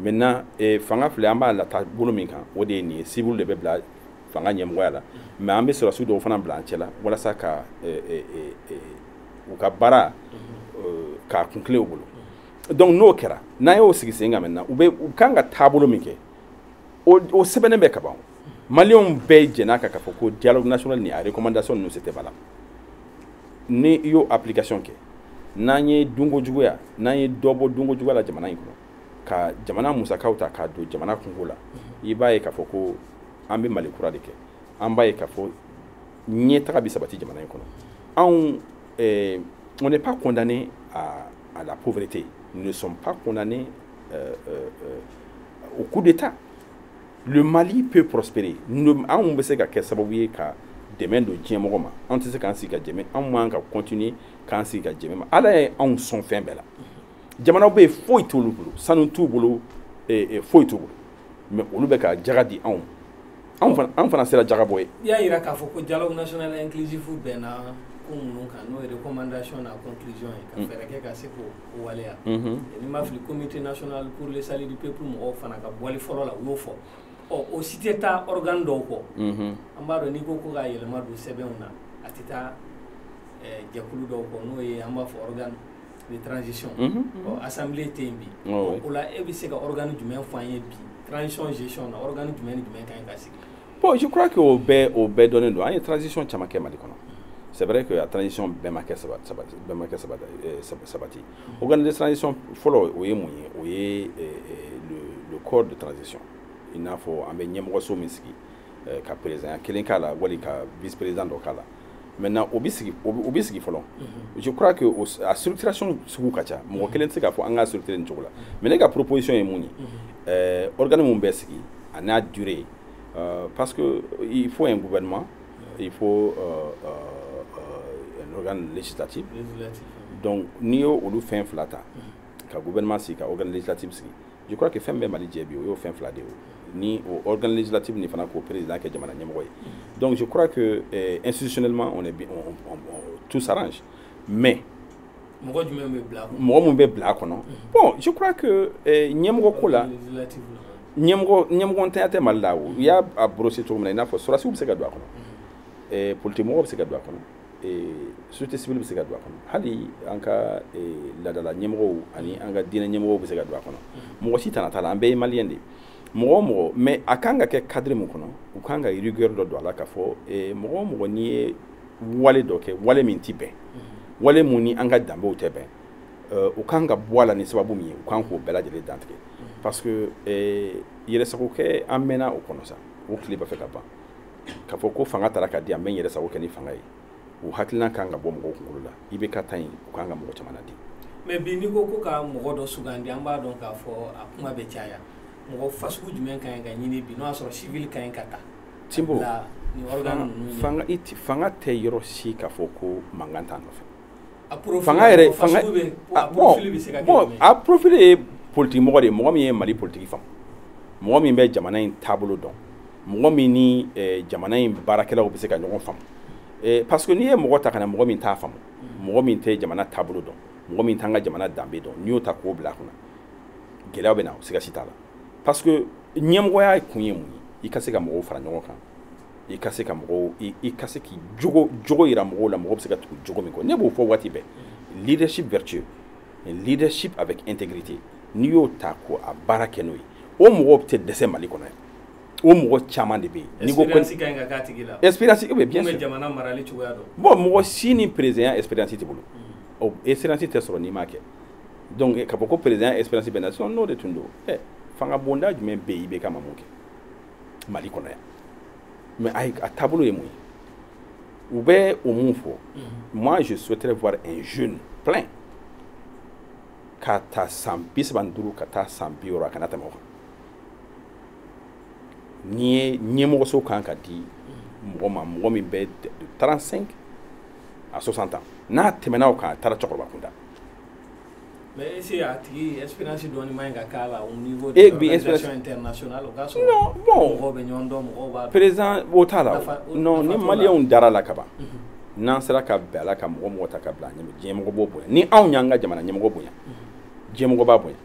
maintenant fanga filɛ an b'a lata bolo min kan o de ye nin ye civil de bɛ bila fanga ɲɛmɔgɔya la mais an bɛ sɔrɔsiw dɔw fana bila an cɛ la walasa ka u ka baara k'a kun tilen u bolo donc n'o kɛra n'an y'o sigi sen kan maintenant u kan ka taabolo min kɛ o sɛbɛnnen bɛ ka ban maliyɛnw bɛɛ jɛn'a kan k'a fɔ ko dialogue national ni a recommandation ninnu c'était valable ni i y'o application kɛ n'an ye dunkojuguya n'an ye dɔ bɔ dunkojuguya la jamana in kɔnɔ ka jamana musakaw ta k'a don jamana kungo la i b'a ye k'a fɔ ko an bɛ Mali kura de kɛ an b'a ye k'a fɔ ɲɛtaga bɛ sabati jamana in kɔnɔ anw on n'est pas condamné à la pauvreté nous ne sommes pas condamnés au coup d'état le Mali peut prospérer anw bɛ se ka kɛ sababu ye ka dɛmɛ don diɲɛ mɔgɔ ma an tɛ se k'an sigi ka dɛmɛ anw man ka continuer k'an sigi ka dɛmɛ ma ala ye anw sɔn fɛn bɛɛ la jamanaw bɛ yen foyi t'olu bolo sanu t'u bolo foyi t'u bolo mais olu bɛ ka jaga di anw fana sera jaga bɔ ye i y'a yira k'a fɔ ko dialogue national inclusif bɛnna ko minnu kan n'o ye recommandation n'a conclusion ye ka fɛɛrɛ kɛ ka se k'o waleya ni m'a fili comité national pour le salut du peuple mɔgɔw fana ka bɔli fɔlɔ la u y'o fɔ o si tɛ taa organe dɔw kɔ an b'a dɔn n'i ko ka yɛlɛma don sɛbɛnw na a tɛ taa jɛkulu dɔw kɔ n'o ye an b'a fɔ organe de transition assemblée tɛ yen bi o la e bɛ se ka organe jumɛn fɔ an ye bi transition gestion na organe jumɛn ni jumɛn ka ɲi ka sigi bon je crois que o bɛɛ dɔnnen don an ye transition caman kɛ Mali kɔnɔ c'est vrai que la transition bɛɛ ma kɛ sabati organe de transition fɔlɔ o ye mun ye o ye le corps de transition i n'a fɔ an bɛ ɲɛmɔgɔso min sigi ka président kelen k'a la wali ka vice président dɔ k'a la maintenant o bɛ sigi fɔlɔ je crois que a structuration sugu ka ca mɔgɔ kelen tɛ se k'a fɔ an ka structurer nin cogo la mais ne ka proposition ye mun ye organe mun bɛ sigi a n'a durée parce que il faut un gouvernement il faut un organe législatif donc n'i y'o olu fɛn fila ta ka gouvernement sigi ka organe législatif sigi je crois que fɛn bɛɛ Mali jɛ bi o y'o fɛn fila de ye ni o organe législatif ni fana k'o président kɛ jamana ɲɛmɔgɔ ye donc je crois que institutionnellement on tout s'arrange mais mɔgɔ jumɛn bɛ bila kɔnɔ mɔgɔ mun bɛ bila a kɔnɔ bon je crois que ɲɛmɔgɔ ko la ɲɛmɔgɔ ntanya tɛ Mali la o i y'a brosser cogo min na i n'a fɔ sɔrɔsiw bɛ se ka don a kɔnɔ politique mɔgɔw bɛ se ka don a kɔnɔ société civile bɛ se ka don a kɔnɔ hali an ka laadala ɲɛmɔgɔw ani an ka diinɛ ɲɛmɔgɔw bɛ se ka don a kɔnɔ mɔgɔ si tana t'a la an bɛɛ ye maliyɛn de ye mɔgɔ o mɔgɔ mais a kan ka kɛ cadre min kɔnɔ u kan ka rigueur dɔ don a la k'a fɔ mɔgɔ o mɔgɔ n'i ye wale dɔ kɛ wale min tɛ bɛn wale mun ni an ka danbew tɛ bɛn u kan ka bɔ a la ni sababu min ye u kan k'o bɛɛ lajɛlen dantigɛ parce que yɛrɛsagokɛ an mɛnna o kɔnɔ sa o tile b'a fɛ ka ban k'a fɔ ko fanga taara ka di an bɛ yɛrɛsago kɛ ni fanga ye o hakilina kan ka bɔ mɔgɔw kunkolo la i bɛ ka taa yen u kan ka mɔgɔ caman di mais bi n'i ko ka mɔgɔ dɔ sugandi an b'a dɔn k'a fɔ a kuma bɛ caya mɔgɔ fasugu jumɛn ka ɲi ka ɲini bi n'o y'a sɔrɔ civil ka ɲi ka taa Timbo fanga tɛ yɔrɔ si k'a fɔ ko mankan t'a nɔfɛ fanga yɛrɛ a profil ye politique mɔgɔ de ye mɔgɔ min ye Mali politique faamu mɔgɔ min bɛ jamana in taabolo dɔn mɔgɔ min ni jamana in baarakɛlaw bɛ se ka ɲɔgɔn faamu parce que n'i ye mɔgɔ ta kana mɔgɔ min t'a faamu mɔgɔ min tɛ jamana taabolo dɔn mɔgɔ min t'an ka jamana danbe dɔn n'i y'o ta k'o bila a kunna gɛlɛya bɛ na o siga si t'a la parce que ɲɛmɔgɔya kun ye mun ye i ka se ka mɔgɔw fara ɲɔgɔn kan i ka se ka mɔgɔw i ka se k'i jogo yira mɔgɔw la mɔgɔ bɛ se ka tugu jogo min kɔ ne b'o fɔ waati bɛɛ leadership vertueux leadership avec intégrité n'i y'o ta ko a baara kɛ n'o ye o mɔgɔw tɛ dɛsɛ Mali kɔnɔ yan o mɔgɔ caman de bɛ yen expérience ka ɲi ka k'a tigi la expérience bien sûr jamana marali cogoya dɔn bon mɔgɔ si ni président expérience tɛ bolo o expérience tɛ sɔrɔ n'i m'a kɛ donc k'a fɔ ko président expérience bɛ na n'o de tun don fanga bonda jumɛn bɛ yen i bɛ ka mun kɛ Mali kɔnɔ yan mais a taabolo ye mun ye u bɛ o mun fɔ moi je souhaiterais voir un jeune plein ka taa san 35 ka taa san 60 a kana tɛmɛ o kan n'i ye ɲɛmɔgɔso kan ka di mɔgɔ ma mɔgɔ min bɛ de 35 à 60 ans n'a tɛmɛna o kan a taara cɛkɔrɔba kunda mais est-ce que a tigi expérience dɔɔni ma ɲi ka k'a la au niveau de l'organisation internationale o ka sɔrɔ non bon mɔgɔw bɛ ɲɔgɔn dɔn mɔgɔw b'a président o t'a la non ni maliyɛnw dara la kaban n'an sera ka bɛn a la ka mɔgɔ ta ka bila diɲɛmɔgɔ b'o bonya ni anw y'an ka jamana ɲɛmɔgɔ bonya diɲɛmɔgɔ b'a bonya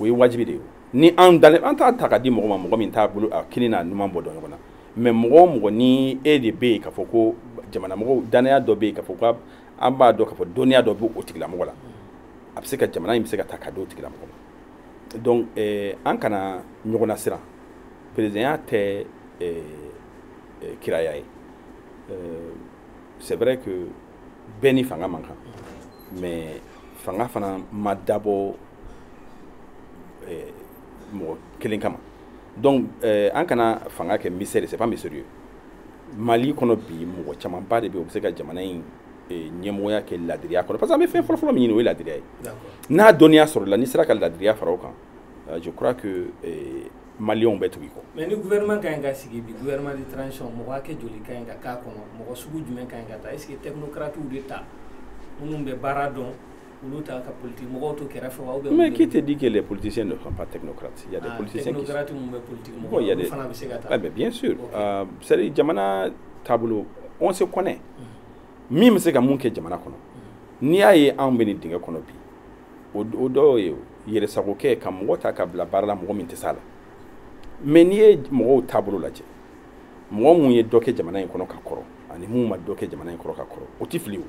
o ye wajibi de ye ni an dalen an t'a ta ka di mɔgɔ ma mɔgɔ min t'a bolo a kini n'a numan bɔ dɔn ɲɔgɔn na mais mɔgɔ o mɔgɔ ni e de bɛ yen k'a fɔ ko jamana mɔgɔw danaya dɔ bɛ yen k'a fɔ ko an b'a dɔn k'a fɔ dɔnniya dɔ bɛ o tigilamɔgɔ la a bɛ se ka jamana in bɛ se ka ta ka di o tigilamɔgɔ ma donc an kana ɲɔgɔn na siran présidenya tɛ kiraya ye c'est vrai que bɛɛ ni fanga man kan mais fanga fana ma dabɔ mɔgɔ kelen kama donc an kana fanga kɛ misère c'est pas mystérieux Mali kɔnɔ bi mɔgɔ camanba de bɛ o bɛ se ka jamana in ɲɛmɔgɔya kɛ ladiriya kɔnɔ parce que an bɛ fɛn fɔlɔ min ɲini o ye ladiriya ye n'a dɔnniya sɔrɔla n'i sera ka ladiriya fara o kan je crois que maliyɛnw bɛ tugu i kɔ mais ni gouvernement ka ɲi ka sigi bi gouvernement de transition mɔgɔ hakɛ joli ka ɲi ka k'a kɔnɔ mɔgɔ sugu jumɛn ka ɲi ka taa est ce que technocrates de ta minnu bɛ baara dɔn olu ta ka politique mɔgɔw to kɛrɛfɛ wa mais qui te dit que les politiciens ne sont pas technocrates il y a des politiciens qui technocrates mun bɛ politique bon, il y a mɔgɔw fana bɛ se ka taa mais bien sûr c'est jamana taabolo on se connaît min bɛ se ka mun kɛ jamana kɔnɔ n'i y'a ye anw bɛ nin dingɛ kɔnɔ bi o dɔw ye yɛrɛsagokɛ ka mɔgɔ ta ka bila baara la mɔgɔ min tɛ s'a la mais n'i ye mɔgɔw taabolo lajɛ mɔgɔ mun ye dɔ kɛ jamana in kɔnɔ ka kɔrɔ ani mun ma dɔ kɛ jamana in kɔrɔ ka kɔrɔ o tɛ fili o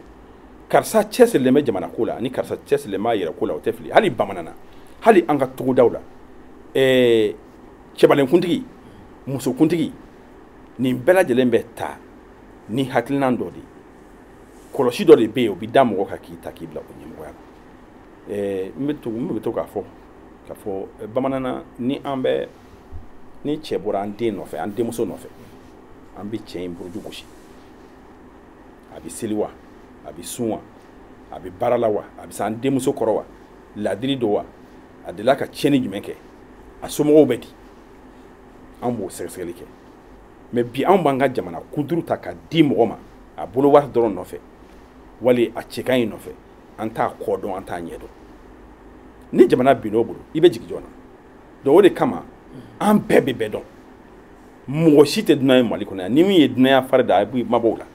karisa cɛsirilen bɛ jamana ko la ani karisa cɛsirilen b'a yɛrɛ ko la o tɛ fili hali bamanana hali an ka togodaw la cɛbalenkuntigi musokuntigi nin bɛɛ lajɛlen bɛ ta ni hakilina dɔ de kɔlɔsi dɔ de bɛ yen o bɛ da mɔgɔ kan k'i ta k'i bila o ɲɛmɔgɔya la n bɛ to k'a fɔ bamanana ni cɛ bɔra an den nɔfɛ an denmuso nɔfɛ an bɛ cɛ in buruju gosi a bɛ seli wa a bɛ sun wa a bɛ baara la wa a bɛ se an denmuso kɔrɔ wa ladiri do wa a delila ka tiɲɛni jumɛn kɛ a somɔgɔw bɛ di an b'o sɛgɛsɛgɛli kɛ mais bi anw b'an ka jamana kuduru ta ka di mɔgɔ ma a bolo wari dɔrɔn nɔfɛ wali a cɛkan in nɔfɛ an t'a kɔ dɔn an t'a ɲɛ dɔn ni jamana bin'o bolo i bɛ jigin jɔn na donc o de kama an bɛɛ bɛ bɛɛ dɔn mɔgɔ si tɛ dunan ye Mali kɔnɔ yan ni min ye dunanya fari da a b'i mabɔ o la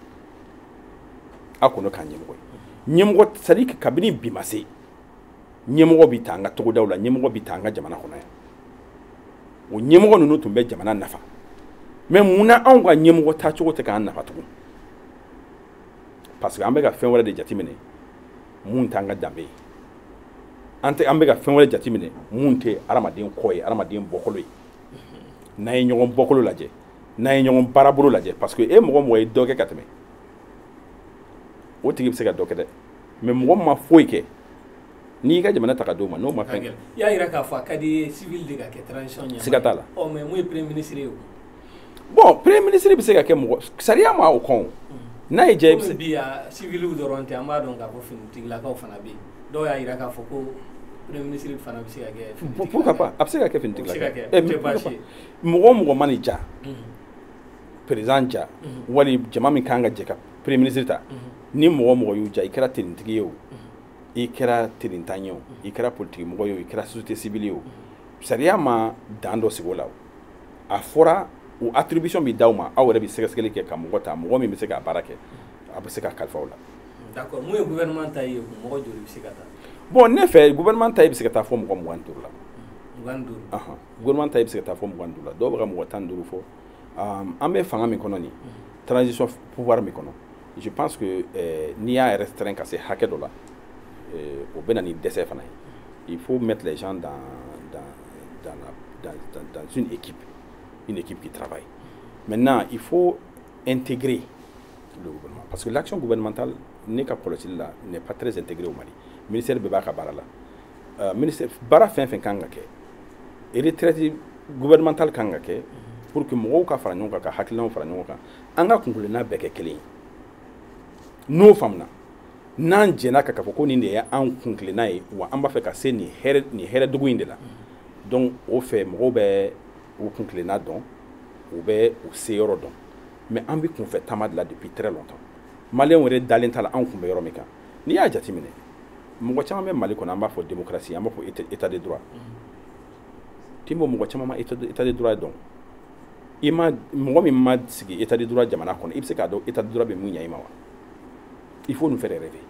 a kɔnɔ k'a ɲɛmɔgɔ ye ɲɛmɔgɔ c'est à dire que kabini bi ma se ɲɛmɔgɔ bɛ ta an ka togodaw la ɲɛmɔgɔ bɛ ta an ka jamana kɔnɔ yan o ɲɛmɔgɔ ninnu tun bɛ jamana nafa mais munna anw ka ɲɛmɔgɔ taacogo tɛ k'an nafa tugun parce que an bɛ ka fɛn wɛrɛ de jateminɛ mun t'an ka danbe ye an bɛ ka fɛn wɛrɛ jateminɛ mun tɛ adamaden kɔ ye adamaden bɔkolo ye n'a ye ɲɔgɔn bɔkolo lajɛ n'a ye ɲɔgɔn baarabolo lajɛ parce que mɔgɔ mɔgɔ ye dɔ kɛ ka tɛmɛ o tigi bɛ se ka dɔ kɛ dɛ mais mɔgɔ min ma foyi kɛ n'i y'i ka jamana ta ka d'o ma n'o ma fɛn kɛ. i y'a jira k'a fɔ a ka di civil de ka kɛ transition ɲɛma. siga t'a la. mais mun ye premier ministre ye o. bon premier ministre bɛ se ka kɛ mɔgɔ sariya ma o kɔn o. n'a ye diya i bɛ se. komi bi civiliw dɔrɔn tɛ an b'a dɔn k'a fɔ finitigilakaw fana bɛ yen dɔw y'a jira k'a fɔ ko premier ministre fana bɛ se ka kɛ finitigilaka. pourquoi pas a bɛ se ka kɛ finitigilaka. a bɛ se ka kɛ o tɛ baasi ye. mɔgɔ o mɔgɔ mana i ja. président ja. wali jama min kan ka jɛ ka premier ministre ta. ni mɔgɔ mɔgɔ y'u ja i kɛra tenitigi ye o i kɛra tenintan ye o i kɛra politiki mɔgɔ ye o i kɛra société civile ye o sariya ma dan dɔ sigi o la o a fɔra o attribution bi d'aw ma aw yɛrɛ bi sɛgɛsɛgɛli kɛ ka mɔgɔ ta mɔgɔ min bɛ se ka baara kɛ a bɛ se ka kalifa o la. D'accord mun ye gouvernement ta ye mɔgɔ joli bɛ se ka taa. Bon ne fɛ gouvernement ta ye bɛ se ka taa fɔ mɔgɔ 25 la. 25. Gouvernement ta ye bɛ se ka taa fɔ 25 la dɔw bɛ ka mɔgɔ 15 fɔ an bɛ fanga min kɔnɔ nin transition pouvoir min kɔnɔ je pense que n'i y'a restreint ka se hakɛ dɔ la o bɛ na ni dɛsɛ fana ye il faut mettre les gens dans une équipe qui travaille. Maintenant il faut intégrer le gouvernement parce que l'action gouvernementale n'est qu'à là n'est pas très intégrée au Mali. Ministère bɛɛ b'a ka baara la ministère baara fɛn fɛn kan ka kɛ retraite gouvernementale kan ka kɛ pour que mɔgɔw ka fara ɲɔgɔn kan ka hakilinaw fara ɲɔgɔn kan an ka kunkulena bɛɛ kɛ kelen ye n'o faamuna n'an jɛna ka fɔ ko nin de ye an kunkulena ye wa an b'a fɛ ka se nin hɛrɛdugu in de la donc o fɛ mɔgɔw bɛ o kunkulena dɔn u bɛ u se yɔrɔ dɔn mais an bɛ kunfɛ taama de la depuis très longtemps maliyɛnw yɛrɛ dalen t'a la an kun bɛ yɔrɔ min kan n'i y'a jateminɛ mɔgɔ caman bɛ Mali kɔnɔ an b'a fɔ démocratie an b'a fɔ état de droit Timbo mɔgɔ caman ma état de droit dɔn i ma mɔgɔ min ma sigi état de droit jamana kɔnɔ i bɛ se k'a dɔn état de droit bɛ mun ɲɛ i ma wa il faut nous faire rêver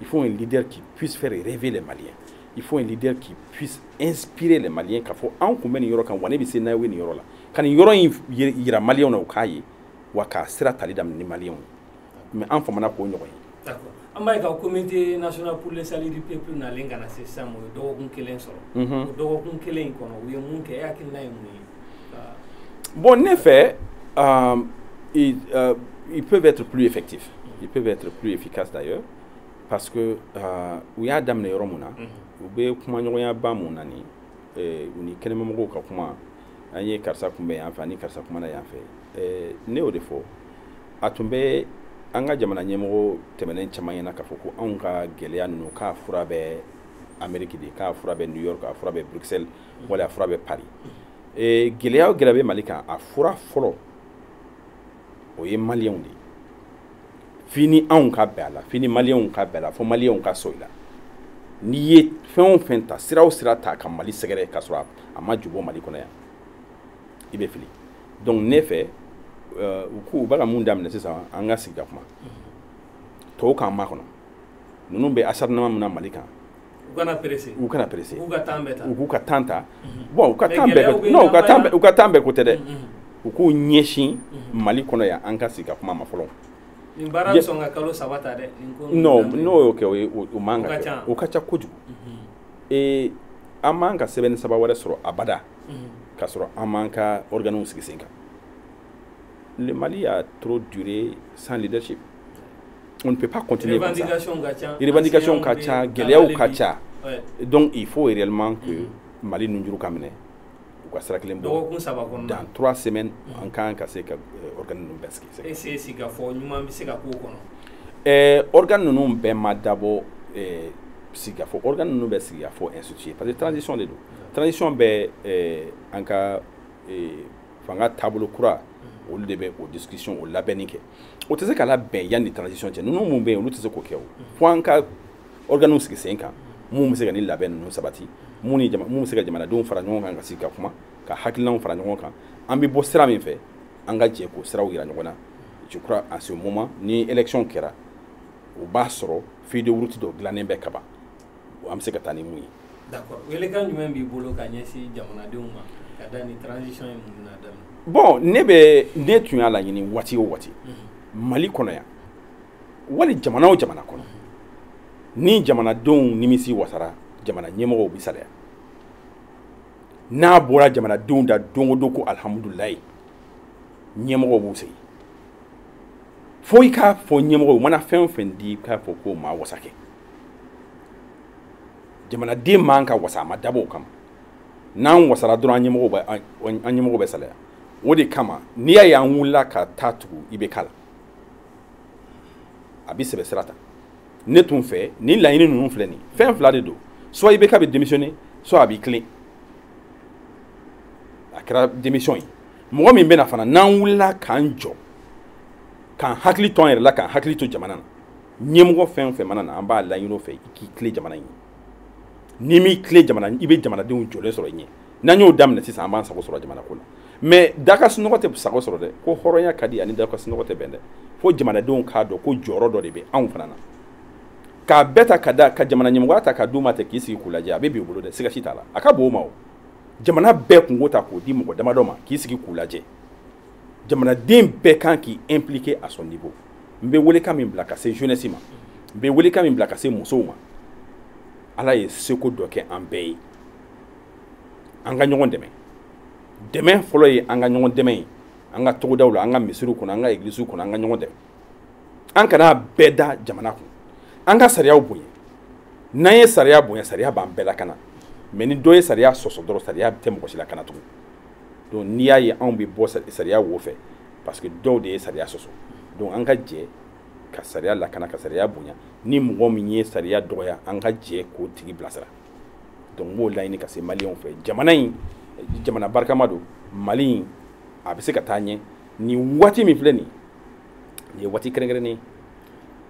il faut un leader qui puisse faire rêver les Maliens il faut un leader qui puisse inspirer les Maliens k'a fɔ an kun bɛ nin yɔrɔ kan wa ne bɛ se n'a ye nin yɔrɔ la ka nin yɔrɔ in yira Maliens na u k'a ye wa k'a sira tali daminɛ ni Maliens mais an famana k'o ɲɔgɔn ye. D'accord. An b'a ye ka comité national pour le salut du peuple nalen ka na se sisan o ye dɔgɔkun kelen sɔrɔ o dɔgɔkun kelen in kɔnɔ u ye mun kɛ e hakilina ye mun ye. Bon ne fɛ ils peuvent être plus effectifs ils peuvent être plus efficaces d'ailleurs parce que u y'a daminɛ yɔrɔ mun na u bɛ kumaɲɔgɔnya ba mun na ni u ni kɛnɛmamɔgɔw ka kuma an ye karisa kunbɛn yan fɛ ani karisa kumana yan fɛ ne y'o de fɔ a tun bɛ an ka jamana ɲɛmɔgɔ tɛmɛnen caman ɲɛna k'a fɔ ko anw ka gɛlɛya ninnu k'a fura bɛ Amérique de k'a fura bɛ New York k'a fura bɛ Bruxelles wala a fura bɛ Paris gɛlɛya o gɛlɛya bɛ Mali kan a fura fɔlɔ o ye Maliens de ye fini anw ka bɛn a la fini Maliens ka bɛn a la fo Maliens ka sɔn i la n'i ye fɛn o fɛn ta sira o sira ta ka Mali sɛgɛrɛ k'a sɔrɔ a ma ju bɔ Mali kɔnɔ yan i bɛ fili donc ne fɛ u k'u bɛ ka mun daminɛ sisan an ka sigi ka kuma tɔw k'an makɔnɔ ninnu bɛ acharnement min na Mali kan u kana pressé u kana pressé u ka temps bɛɛ ta u k'u ka temps ta bon u ka temps bɛɛ non u ka temps bɛɛ ko tɛ dɛ u k'u ɲɛsin Mali kɔnɔ yan an ka sigi ka kuma ma fɔlɔ nin baara bɛ sɔn ka kalo 3 ta dɛ non n'o y'o kɛ o man ka kɛ o ka ca kojugu an man ka sɛbɛnni saba wɛrɛ sɔrɔ abada k'a sɔrɔ an man ka organew sigi sen kan le Mali a trop duré sans leadership. On ne peut pas continuer comme ça. Les revendications ka ca, gɛlɛyaw ka ca. Donc il faut réellement que Mali ninnu juru ka minɛ u ka sira kelen bɔ. Dans 3 semaines an kan ka se ka organe ninnu bɛɛ sigi. Est-ce que ka fɔ ɲuman bɛ se ka k'o kɔnɔ? Organe ninnu bɛɛ ma dabɔ sigi ka fɔ organe ninnu bɛ sigi ka fɔ institué parce que transition de don. Transition bɛ an ka fanga taabolo kura olu de bɛ o discussion o labɛnni kɛ o tɛ se ka labɛn yanni transition cɛ ninnu mun bɛ yen olu tɛ se k'o kɛ o fo an ka organew sigi sen kan mun bɛ se ka ni labɛn ninnu sabati mun bɛ se ka jamanadenw fara ɲɔgɔn kan ka sigi ka kuma ka hakilinaw fara ɲɔgɔn kan an bɛ bɔ sira min fɛ an ka jɛ k'o siraw yira ɲɔgɔn na je crois en ce moment ni élection kɛra o b'a sɔrɔ feuille de route dɔ dilannen bɛ kaban an bɛ se ka taa ni mun ye. D'accord welekan jumɛn b'i bolo ka ɲɛsin jamanadenw ma ka da ni transition ye mun na daminɛ. Bon ne tun y'a laɲini waati o waati Mali kɔnɔ yan wali jamana o jamana kɔnɔ ni jamanadenw nimisi wasara jamana ɲɛmɔgɔw bi salaya n'a bɔra jamanadenw da don o don ko alhamdulilayi ɲɛmɔgɔw b'u sigi fo i k'a fɔ ɲɛmɔgɔw mana fɛn o fɛn di k'a fɔ ko maa wasa kɛ jamanaden man ka wasa a ma dabɔ o kama n'an wasara dɔrɔn an ɲɛmɔgɔw bɛ salaya o de kama n'i y'a ye an wulila ka taa tugu i bɛ kala a bɛ sɛbɛ sira ta ne tun fɛ ni laɲini ninnu filɛ nin fɛn fila de don soit i bɛ k'a bɛ démissionner soit a b'i tilen a kɛra démission ye mɔgɔ min bɛ na fana n'an wulila k'an jɔ k'an hakili to an yɛrɛ la k'an hakili to jamana na ɲɛmɔgɔ fɛn o fɛn mana na an b'a laɲini o fɛ i k'i tilen jamana in ye n'i m'i tilen jamana i bɛ jamanadenw jɔlen sɔrɔ i ɲɛ n'an y'o daminɛ sisan an b'an sago sɔrɔ jamana ko la mais daka sunɔgɔ tɛ sago sɔrɔ dɛ ko hɔrɔnya ka di ani daka sunɔgɔ tɛ bɛn dɛ fo jamanadenw k'a dɔn ko jɔyɔrɔ dɔ de bɛ anw fana na k'a bɛɛ ta ka jamana ɲɛmɔgɔya ta ka d'u ma ten k'i sigi k'u lajɛ a bɛ b'i bolo dɛ siga si t'a la a ka bon o ma o jamana bɛɛ kungo ta k'o di mɔgɔ damadɔ ma k'i sigi k'u lajɛ jamanaden bɛɛ kan k'i impliquer à son niveau n bɛ welekan min bila ka se jeunesse ma n bɛ welekan min bila ka se musow ma ala ye seko dɔ kɛ an bɛɛ ye an ka ɲɔgɔn dɛmɛ dɛmɛ fɔlɔ ye an ka ɲɔgɔn dɛmɛ ye an ka togodaw la an ka misiriw kɔnɔ an ka église kɔnɔ an ka ɲɔgɔn dɛmɛ an kana bɛɛ da jamana kun an ka sariyaw bonya n'an ye sariya bonya sariya b'an bɛɛ lakana mais ni dɔ ye sariya sɔsɔ dɔrɔn sariya tɛ mɔgɔ si lakana tugun donc n'i y'a ye anw bɛ bɔ sariya wo fɛ parce que dɔw de ye sariya sɔsɔ donc an ka jɛ ka sariya lakana ka sariya bonya ni mɔgɔ min ye sariya dɔgɔya an ka jɛ k'o tigi bilasira donc n b'o laɲini ka se maliyɛnw fɛ jamana in jamana barikama don mali in a bɛ se ka taa ɲɛ nin waati min filɛ nin ye waati kɛrɛnkɛrɛnnen ye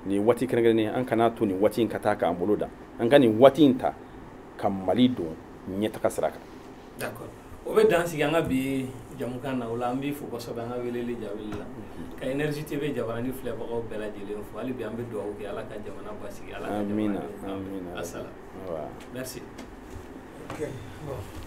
nin ye waati kɛrɛnkɛrɛnnen an kana to nin waati in ka taa k'an bolo da an ka nin waati in ta ka mali don ɲɛtaga sira kan. d'accord o bɛ dan sigi an ka bi jamukan na o la an b'i fo kosɛbɛ an ka weleli jaabili la ka Énergie TV jabarani filɛbagaw bɛɛ lajɛlen fo hali bi an bɛ dugawu kɛ ala ka jamana basigi ala ka jamana amina asala merci. Okay. Bon.